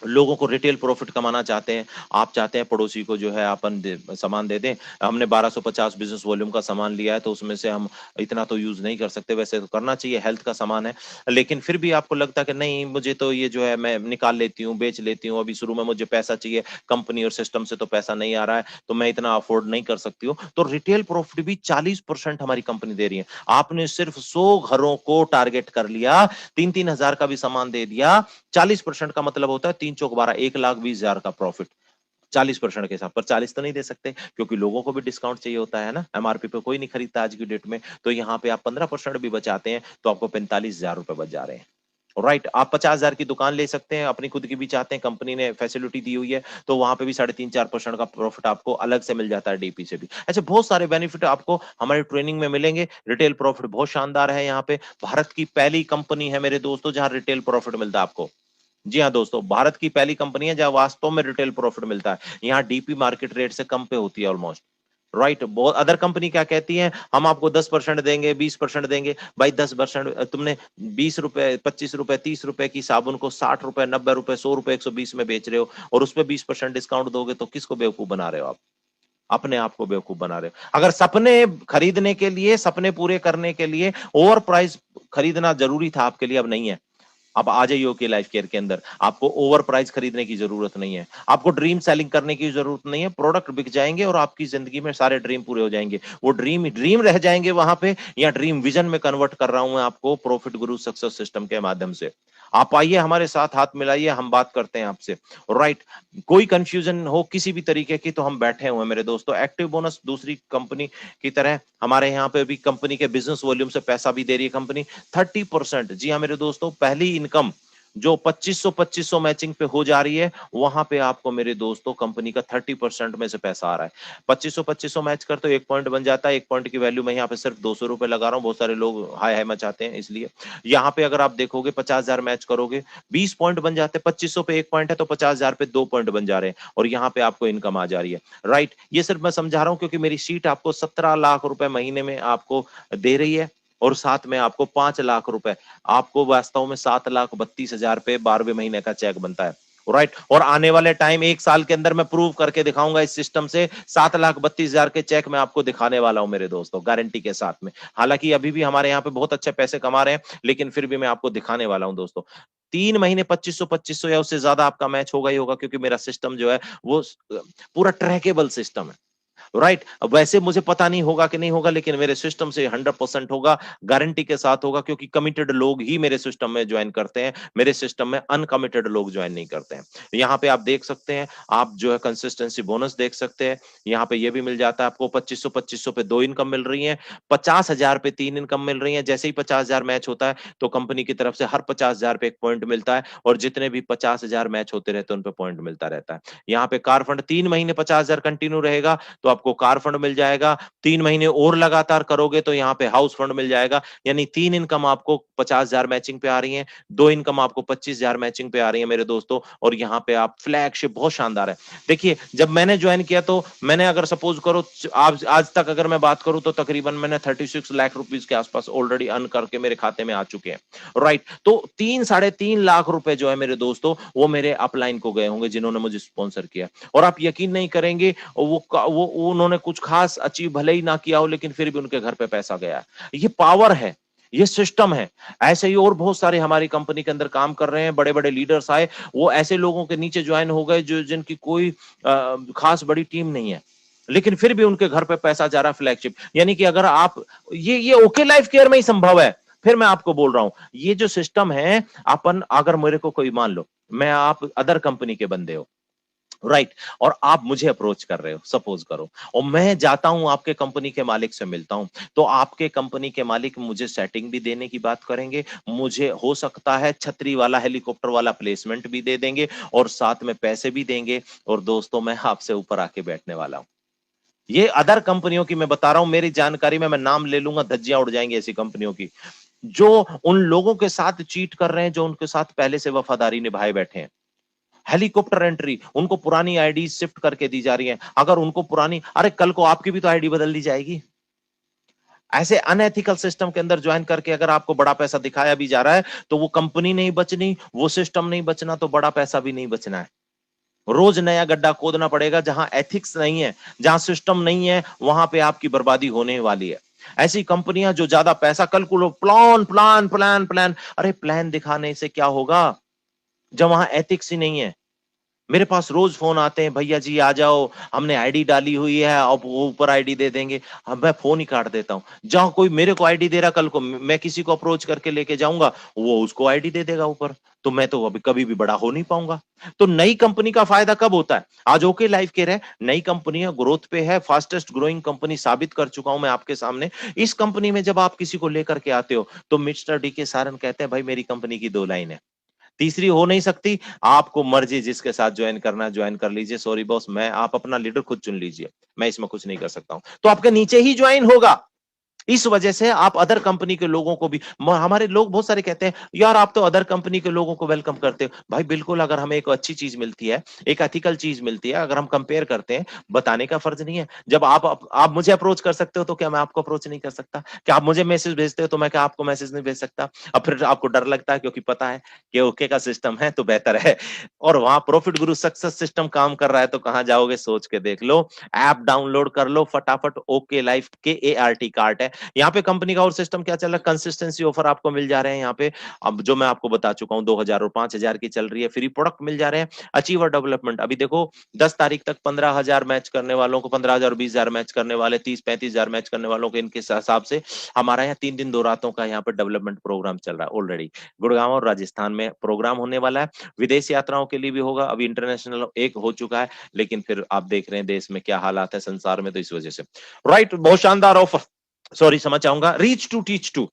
S1: लोगों को रिटेल प्रॉफिट कमाना चाहते हैं, आप चाहते हैं पड़ोसी को जो है अपन सामान दे दें। हमने 1250 बिजनेस वॉल्यूम का सामान लिया है तो उसमें से हम इतना तो यूज नहीं कर सकते, वैसे तो करना चाहिए, हेल्थ का सामान है। लेकिन फिर भी आपको लगता है कि नहीं, मुझे तो ये जो है मैं निकाल लेती हूँ, बेच लेती हूँ, अभी शुरू में मुझे पैसा चाहिए, कंपनी और सिस्टम से तो पैसा नहीं आ रहा है, तो मैं इतना अफोर्ड नहीं कर सकती हूँ। तो रिटेल प्रॉफिट भी 40% हमारी कंपनी दे रही है। आपने सिर्फ 100 घरों को टारगेट कर लिया, 3-3 हजार का भी सामान दे दिया, 40% का मतलब होता है 3 चौक 12, 1,20,000 का प्रॉफिट 40% के हिसाब पर। 40 तो नहीं दे सकते क्योंकि लोगों को भी डिस्काउंट चाहिए होता है ना, एमआरपी पे कोई नहीं खरीदता आज की डेट में। तो यहाँ पे आप 15% भी बचाते हैं तो आपको 45,000 रुपए बच जा रहे हैं। राइट, आप 50,000 की दुकान ले सकते हैं, अपनी खुद की भी चाहते हैं, कंपनी ने फैसिलिटी दी हुई है तो वहां पे भी 3.5-4% का प्रॉफिट आपको अलग से मिल जाता है डीपी से भी। ऐसे बहुत सारे बेनिफिट आपको हमारी ट्रेनिंग में मिलेंगे। रिटेल प्रॉफिट बहुत शानदार है। यहाँ पे भारत की पहली कंपनी है मेरे दोस्तों जहां रिटेल प्रॉफिट मिलता है आपको। जी हाँ दोस्तों, भारत की पहली कंपनी है जहां वास्तव में रिटेल प्रॉफिट मिलता है। यहाँ डीपी मार्केट रेट से कम पे होती है ऑलमोस्ट। राइट, बहुत अदर कंपनी क्या कहती है, हम आपको 10% देंगे, 20% देंगे। भाई 10% तुमने 20 रुपए, 25 रुपए, 30 रुपए की साबुन को 60 रुपए, 90 रुपए, 100 रुपए, 120 में बेच रहे हो और उस पर 20% डिस्काउंट दोगे तो किसको बेवकूफ बना रहे हो आप। अपने आप को बेवकूफ बना रहे हो। अगर सपने खरीदने के लिए, सपने पूरे करने के लिए ओवर प्राइस खरीदना जरूरी था आपके लिए, अब नहीं है। आप आ जाइए ओके लाइफ केयर के अंदर, आपको ओवर प्राइस खरीदने की जरूरत नहीं है, आपको ड्रीम सेलिंग करने की जरूरत नहीं है। प्रोडक्ट बिक जाएंगे और आपकी जिंदगी में सारे ड्रीम पूरे हो जाएंगे। वो ड्रीम ड्रीम रह जाएंगे वहां पे, या ड्रीम विजन में कन्वर्ट कर रहा हूं मैं आपको प्रॉफिट गुरु सक्सेस सिस्टम के माध्यम से। आप आइए हमारे साथ, हाथ मिलाइए, हम बात करते हैं आपसे। राइट, कोई कंफ्यूजन हो किसी भी तरीके की तो हम बैठे हुए हैं मेरे दोस्तों। एक्टिव बोनस दूसरी कंपनी की तरह हमारे यहाँ पे भी कंपनी के बिजनेस वॉल्यूम से पैसा भी दे रही है कंपनी 30%। जी हाँ मेरे दोस्तों, पहली इनकम जो 2500 मैचिंग पे हो जा रही है, वहां पे आपको मेरे दोस्तों कंपनी का 30% में से पैसा आ रहा है। 2500 मैच कर तो 1 पॉइंट बन जाता है। 1 पॉइंट की वैल्यू मैं यहाँ पे सिर्फ 200 रुपए लगा रहा हूँ, बहुत सारे लोग हाय हाय मचाते हैं इसलिए। यहाँ पे अगर आप देखोगे 50,000 मैच करोगे, 20 पॉइंट बन जाते हैं। 2500 पे 1 पॉइंट है तो 50,000 पे 2 पॉइंट बन जा रहे हैं और यहाँ पे आपको इनकम आ जा रही है। राइट, ये सिर्फ मैं समझा रहा हूँ क्योंकि मेरी सीट आपको 17 लाख रुपए महीने में आपको दे रही है और साथ में आपको 5 लाख रुपए, आपको वास्तव में 7,32,000 पे 12वें महीने का चेक बनता है। राइट, और आने वाले टाइम 1 साल के अंदर मैं प्रूव करके दिखाऊंगा इस सिस्टम से, 7,32,000 के चेक मैं आपको दिखाने वाला हूं मेरे दोस्तों, गारंटी के साथ में। हालांकि अभी भी हमारे यहाँ पे बहुत अच्छे पैसे कमा रहे हैं लेकिन फिर भी मैं आपको दिखाने वाला हूं दोस्तों। 3 महीने 2500 या उससे ज्यादा आपका मैच होगा ही होगा क्योंकि मेरा सिस्टम जो है वो पूरा ट्रैकेबल सिस्टम है। राइट, अब वैसे मुझे पता नहीं होगा कि नहीं होगा लेकिन मेरे सिस्टम से 100% होगा, गारंटी के साथ होगा क्योंकि कमिटेड लोग ही मेरे सिस्टम में ज्वाइन करते हैं। मेरे सिस्टम में अनकमिटेड लोग ज्वाइन नहीं करते हैं। यहाँ पे आप देख सकते हैं, आप जो है कंसिस्टेंसी बोनस देख सकते हैं। यहाँ पे ये भी मिल जाता है आपको 2500 पे 2 इनकम मिल रही है, 50,000 पे 3 इनकम मिल रही है। जैसे ही 50,000 मैच होता है तो कंपनी की तरफ से हर 50,000 पे 1 पॉइंट मिलता है और जितने भी 50,000 मैच होते रहते हैं उन पे पॉइंट मिलता रहता है। यहाँ पे कार फंड 3 महीने 50,000 कंटिन्यू रहेगा तो आप आपको कार फंड मिल जाएगा, 3 महीने और लगातार करोगे तो यहाँ पे हाउस फंड मिल जाएगा, यानी 3 इनकम आपको 50,000 मैचिंग पे आ रही है, 2 इनकम आपको 25,000 मैचिंग पे आ रही है मेरे दोस्तों, और यहाँ पे आप फ्लैगशिप बहुत शानदार है। देखिए, जब मैंने ज्वाइन किया तो मैंने अगर सपोज करो आज तक अगर मैं बात करूं तो तकरीबन मैंने 36 लाख रुपीस के आसपास ऑलरेडी अर्न करके मेरे खाते में आ चुके हैं, राइट। तो 3-3.5 लाख रुपए जो है मेरे दोस्तों वो मेरे अपलाइन को गए होंगे जिन्होंने मुझे स्पॉन्सर किया, और आप यकीन नहीं करेंगे वो उन्होंने कुछ खास अचीव भले ही ना किया हो लेकिन फिर भी उनके घर पे पैसा गया। ये पावर है, ये सिस्टम है। ऐसे ही और बहुत सारे हमारी कंपनी के अंदर काम कर रहे हैं, बड़े-बड़े लीडर्स आए, वो ऐसे लोगों के नीचे ज्वाइन हो गए जो जिनकी कोई खास बड़ी टीम नहीं है, लेकिन फिर भी उनके घर पे पैसा जा रहा है फ्लैगशिप। यानी कि अगर आप ये ओके लाइफ केयर में ही संभव है। फिर मैं आपको बोल रहा हूं, ये जो सिस्टम है, अपन अगर मेरे को कोई मान लो मैं आप अदर कंपनी के बंदे हो, राइट, और आप मुझे अप्रोच कर रहे हो सपोज करो, और मैं जाता हूं आपके कंपनी के मालिक से मिलता हूं, तो आपके कंपनी के मालिक मुझे सेटिंग भी देने की बात करेंगे, मुझे हो सकता है छतरी वाला हेलीकॉप्टर वाला प्लेसमेंट भी दे देंगे और साथ में पैसे भी देंगे, और दोस्तों मैं आपसे ऊपर आके बैठने वाला हूं। ये अदर कंपनियों की मैं बता रहा हूं, मेरी जानकारी में मैं नाम ले लूंगा, धज्जियां उड़ जाएंगी ऐसी कंपनियों की जो उन लोगों के साथ चीट कर रहे हैं जो उनके साथ पहले से वफादारी निभाए बैठे हैं। हेलीकॉप्टर एंट्री, उनको पुरानी आईडी शिफ्ट करके दी जा रही है। अगर उनको पुरानी, अरे कल को आपकी भी तो आईडी बदल दी जाएगी। ऐसे अनएथिकल सिस्टम के अंदर ज्वाइन करके अगर आपको बड़ा पैसा दिखाया भी जा रहा है तो वो कंपनी नहीं बचनी, वो सिस्टम नहीं बचना, तो बड़ा पैसा भी नहीं बचना है। रोज नया गड्ढा खोदना पड़ेगा। जहां एथिक्स नहीं है, जहां सिस्टम नहीं है, वहां पे आपकी बर्बादी होने वाली है। ऐसी कंपनियां जो ज्यादा पैसा कल प्लान प्लान प्लान प्लान, अरे प्लान दिखाने से क्या होगा जब वहां एथिक्स ही नहीं है। मेरे पास रोज फोन आते हैं, भैया जी आ जाओ, हमने आईडी डाली हुई है, अब वो ऊपर आईडी दे देंगे। मैं फोन ही काट देता हूं। जहां कोई मेरे को आईडी दे रहा, कल को मैं किसी को अप्रोच करके लेके जाऊंगा, वो उसको आईडी दे देगा ऊपर, तो मैं तो अभी कभी भी बड़ा हो नहीं पाऊंगा। तो नई कंपनी का फायदा कब होता है? आज ओके लाइफ केयर है, नई कंपनियां ग्रोथ पे है, फास्टेस्ट ग्रोइंग कंपनी साबित कर चुका हूं मैं आपके सामने। इस कंपनी में जब आप किसी को लेकर के आते हो तो मिस्टर डी के सारन कहते हैं, भाई मेरी कंपनी की 2 लाइन है, तीसरी हो नहीं सकती। आपको मर्जी जिसके साथ ज्वाइन करना है ज्वाइन कर लीजिए, सॉरी बॉस, मैं आप अपना लीडर खुद चुन लीजिए, मैं इसमें कुछ नहीं कर सकता हूं। तो आपके नीचे ही ज्वाइन होगा। इस वजह से आप अदर कंपनी के लोगों को भी, हमारे लोग बहुत सारे कहते हैं यार आप तो अदर कंपनी के लोगों को वेलकम करते हो। भाई बिल्कुल, अगर हमें एक अच्छी चीज मिलती है, एक एथिकल चीज मिलती है, अगर हम कंपेयर करते हैं, बताने का फर्ज नहीं है। जब आप मुझे अप्रोच कर सकते हो तो क्या मैं आपको अप्रोच नहीं कर सकता? क्या आप मुझे मैसेज भेजते हो तो मैं क्या आपको मैसेज नहीं भेज सकता? अब फिर आपको डर लगता है क्योंकि पता है कि ओके का सिस्टम है तो बेहतर है, और वहां प्रॉफिट गुरु सक्सेस सिस्टम काम कर रहा है, तो कहां जाओगे सोच के देख लो। ऐप डाउनलोड कर लो फटाफट, ओके लाइफ के ART कार्ट है। यहाँ पे कंपनी का और सिस्टम क्या चल रहा है, कंसिस्टेंसी ऑफर आपको मिल जा रहे हैं यहाँ पे। अब जो मैं आपको बता चुका हूँ 2,000 और 5,000 की चल रही है, फ्री प्रोडक्ट मिल जा रहे हैं। अचीवर डेवलपमेंट, अभी देखो 10 तारीख तक 15,000 मैच करने वालों को, 15,000 और 20,000 मैच करने वाले, 30-35,000 मैच करने वालों को, इनके हिसाब से हमारा यहाँ 3 दिन 2 रातों का यहाँ पे डेवलपमेंट प्रोग्राम चल रहा है ऑलरेडी। गुड़गांव और राजस्थान में प्रोग्राम होने वाला है, विदेश यात्राओं के लिए भी होगा। अभी इंटरनेशनल एक हो चुका है, लेकिन फिर आप देख रहे हैं देश में क्या हालात है, संसार में, तो इस वजह से राइट, बहुत शानदार ऑफर, सॉरी समझ चाहूंगा, रीच टू टीच टू,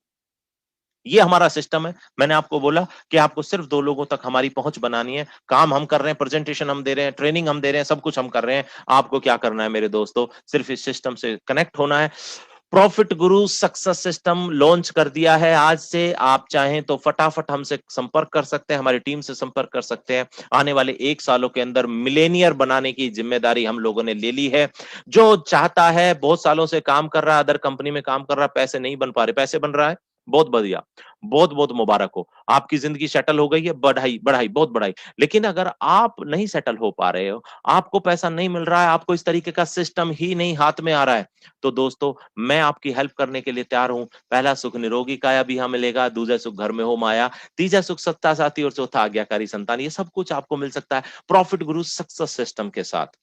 S1: ये हमारा सिस्टम है। मैंने आपको बोला कि आपको सिर्फ 2 लोगों तक हमारी पहुंच बनानी है। काम हम कर रहे हैं, प्रेजेंटेशन हम दे रहे हैं, ट्रेनिंग हम दे रहे हैं, सब कुछ हम कर रहे हैं। आपको क्या करना है मेरे दोस्तों, सिर्फ इस सिस्टम से कनेक्ट होना है। Profit Guru success system launch कर दिया है आज से। आप चाहें तो फटाफट हमसे संपर्क कर सकते हैं, हमारी टीम से संपर्क कर सकते हैं। आने वाले 1 सालों के अंदर मिलेनियर बनाने की जिम्मेदारी हम लोगों ने ले ली है। जो चाहता है, बहुत सालों से काम कर रहा है, अदर कंपनी में काम कर रहा है, पैसे नहीं बन पा रहे, पैसे बन रहा है, बहुत बढ़िया, बहुत बहुत मुबारक हो, आपकी जिंदगी सेटल हो गई है, बढ़ाई बढ़ाई, बहुत बढ़ाई। लेकिन अगर आप नहीं सेटल हो पा रहे हो, आपको पैसा नहीं मिल रहा है, आपको इस तरीके का सिस्टम ही नहीं हाथ में आ रहा है, तो दोस्तों मैं आपकी हेल्प करने के लिए तैयार हूं। पहला सुख निरोगी काया भी यहां मिलेगा, दूसरा सुख घर में हो माया, तीसरा सुख सत्ता साथी, और चौथा आज्ञाकारी संतान। ये सब कुछ आपको मिल सकता है प्रॉफिट गुरु सक्सेस सिस्टम के साथ।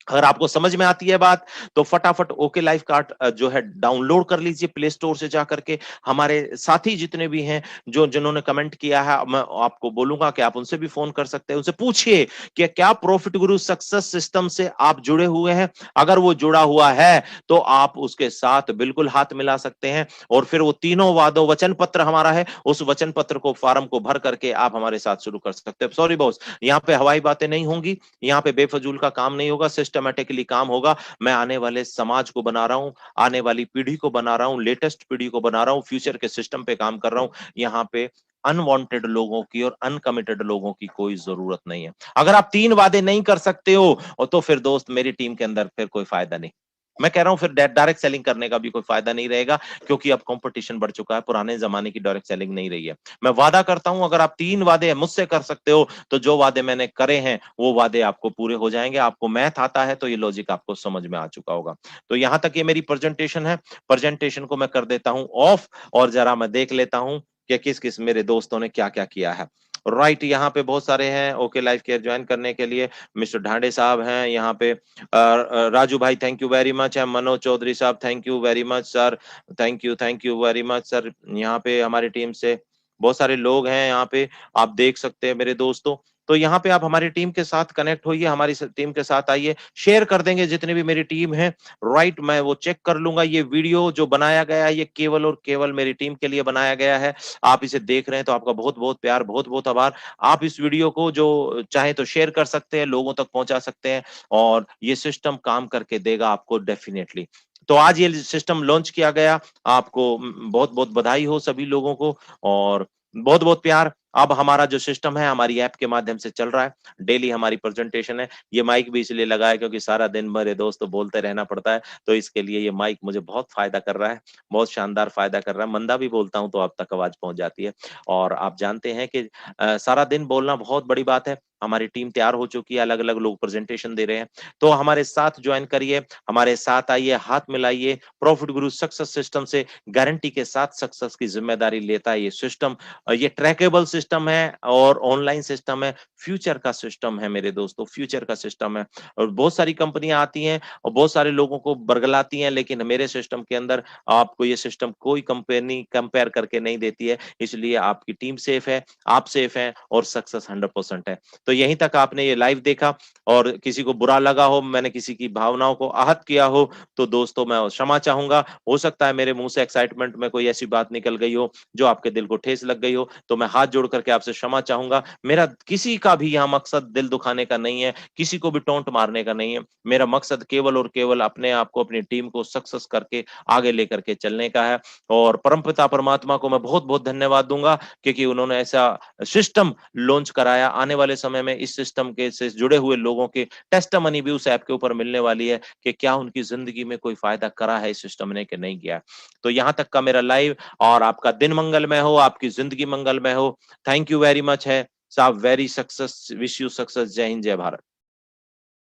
S1: अगर आपको समझ में आती है बात तो फटाफट ओके लाइफ कार्ड जो है डाउनलोड कर लीजिए प्ले स्टोर से जाकर के। हमारे साथी जितने भी हैं जो जिन्होंने कमेंट किया है, मैं आपको बोलूंगा कि आप उनसे भी फोन कर सकते हैं, उनसे पूछिए कि क्या प्रॉफिट गुरु सक्सेस सिस्टम से आप जुड़े हुए हैं। अगर वो जुड़ा हुआ है तो आप उसके साथ बिल्कुल हाथ मिला सकते हैं, और फिर वो तीनों वादों वचन पत्र हमारा है, उस वचन पत्र को फॉर्म को भर करके आप हमारे साथ शुरू कर सकते हैं। सॉरी बॉस, यहाँ पे हवाई बातें नहीं होंगी, यहाँ पे बेफजूल का काम नहीं होगा, सिस्टम सिस्टमैटिकली काम होगा। मैं आने वाले समाज को बना रहा हूँ, आने वाली पीढ़ी को बना रहा हूँ, लेटेस्ट पीढ़ी को बना रहा हूँ, फ्यूचर के सिस्टम पे काम कर रहा हूँ। यहाँ पे अनवांटेड लोगों की और अनकमिटेड लोगों की कोई जरूरत नहीं है। अगर आप 3 वादे नहीं कर सकते हो और तो फिर दोस्त मेरी टीम के अंदर फिर कोई फायदा नहीं। मैं कह रहा हूं फिर डायरेक्ट सेलिंग करने का भी कोई फायदा नहीं रहेगा, क्योंकि अब कंपटीशन बढ़ चुका है, पुराने जमाने की डायरेक्ट सेलिंग नहीं रही है। मैं वादा करता हूं अगर आप 3 वादे मुझसे कर सकते हो तो जो वादे मैंने करे हैं वो वादे आपको पूरे हो जाएंगे। आपको मैथ आता है तो ये लॉजिक आपको समझ में आ चुका होगा। तो यहां तक ये मेरी प्रेजेंटेशन है। प्रेजेंटेशन को मैं कर देता हूं ऑफ और जरा मैं देख लेता हूं कि किस किस मेरे दोस्तों ने क्या क्या किया है। राइट, यहाँ पे बहुत सारे हैं ओके लाइफ केयर ज्वाइन करने के लिए। मिस्टर ढांडे साहब हैं यहाँ पे, राजू भाई थैंक यू वेरी मच है, मनोज चौधरी साहब thank you very much sir, thank you very much sir. यहाँ पे हमारी टीम से बहुत सारे लोग हैं यहाँ पे, आप देख सकते हैं मेरे दोस्तों। तो यहाँ पे आप हमारी टीम के साथ कनेक्ट होइए, हमारी टीम के साथ आइए, शेयर कर देंगे जितने भी मेरी टीम है। राइट, मैं वो चेक कर लूंगा। ये वीडियो जो बनाया गया है ये केवल और केवल मेरी टीम के लिए बनाया गया है। आप इसे देख रहे हैं तो आपका बहुत बहुत प्यार, बहुत बहुत आभार। आप इस वीडियो को जो चाहे तो शेयर कर सकते हैं, लोगों तक पहुंचा सकते हैं और ये सिस्टम काम करके देगा आपको डेफिनेटली। तो आज ये सिस्टम लॉन्च किया गया, आपको बहुत बहुत बधाई हो सभी लोगों को और बहुत बहुत प्यार। अब हमारा जो सिस्टम है हमारी ऐप के माध्यम से चल रहा है, डेली हमारी प्रेजेंटेशन है। ये माइक भी इसलिए लगा है क्योंकि सारा दिन मेरे दोस्त बोलते रहना पड़ता है, तो इसके लिए ये माइक मुझे बहुत फायदा कर रहा है, बहुत शानदार फायदा कर रहा है। मंदा भी बोलता हूं तो आप तक आवाज पहुंच जाती है। और आप जानते हैं कि सारा दिन बोलना बहुत बड़ी बात है। हमारी टीम तैयार हो चुकी है, अलग अलग लोग प्रेजेंटेशन दे रहे हैं, तो हमारे साथ ज्वाइन करिए, हमारे साथ आइए, हाथ मिलाइए। प्रॉफिट गुरु सक्सेस सिस्टम से गारंटी के साथ सक्सेस की जिम्मेदारी लेता है ये सिस्टम। ये ट्रैकेबल सिस्टम है और ऑनलाइन सिस्टम है, फ्यूचर का सिस्टम है मेरे दोस्तों, फ्यूचर का सिस्टम है। और बहुत सारी कंपनियां आती हैं और बहुत सारे लोगों को बरगलाती हैं, लेकिन मेरे सिस्टम के अंदर आपको ये सिस्टम कोई कंपनी कंपेयर करके नहीं देती है। इसलिए आपकी टीम सेफ है, आप सेफ हैं और सक्सेस 100% है। तो यहीं तक आपने ये लाइव देखा और किसी को बुरा लगा हो, मैंने किसी की भावनाओं को आहत किया हो, तो दोस्तों मैं क्षमा चाहूंगा। हो सकता है मेरे मुंह से एक्साइटमेंट में कोई ऐसी बात निकल गई हो जो आपके दिल को ठेस लग गई हो, तो मैं हाथ जोड़ करके आपसे क्षमा चाहूंगा। मेरा किसी का भी यहाँ मकसद दिल दुखाने का नहीं है, किसी को भी टोंट मारने का नहीं है। मेरा मकसद केवल और केवल अपने आप को, अपनी टीम को सक्सेस करके आगे लेकर के चलने का है। और परमपिता परमात्मा को मैं बहुत बहुत धन्यवाद दूंगा क्योंकि उन्होंने ऐसा सिस्टम लॉन्च कराया। आने वाले समय में इस सिस्टम के से जुड़े हुए लोगों के टेस्टिमनी भी उस ऐप के ऊपर मिलने वाली है कि क्या उनकी जिंदगी में कोई फायदा करा है इस सिस्टम ने कि नहीं किया। तो यहाँ तक का मेरा लाइव, और आपका दिन मंगलमय हो, आपकी जिंदगी मंगलमय हो। थैंक यू वेरी मच है साहब, very success, wish you success. जय हिंद, जय भारत।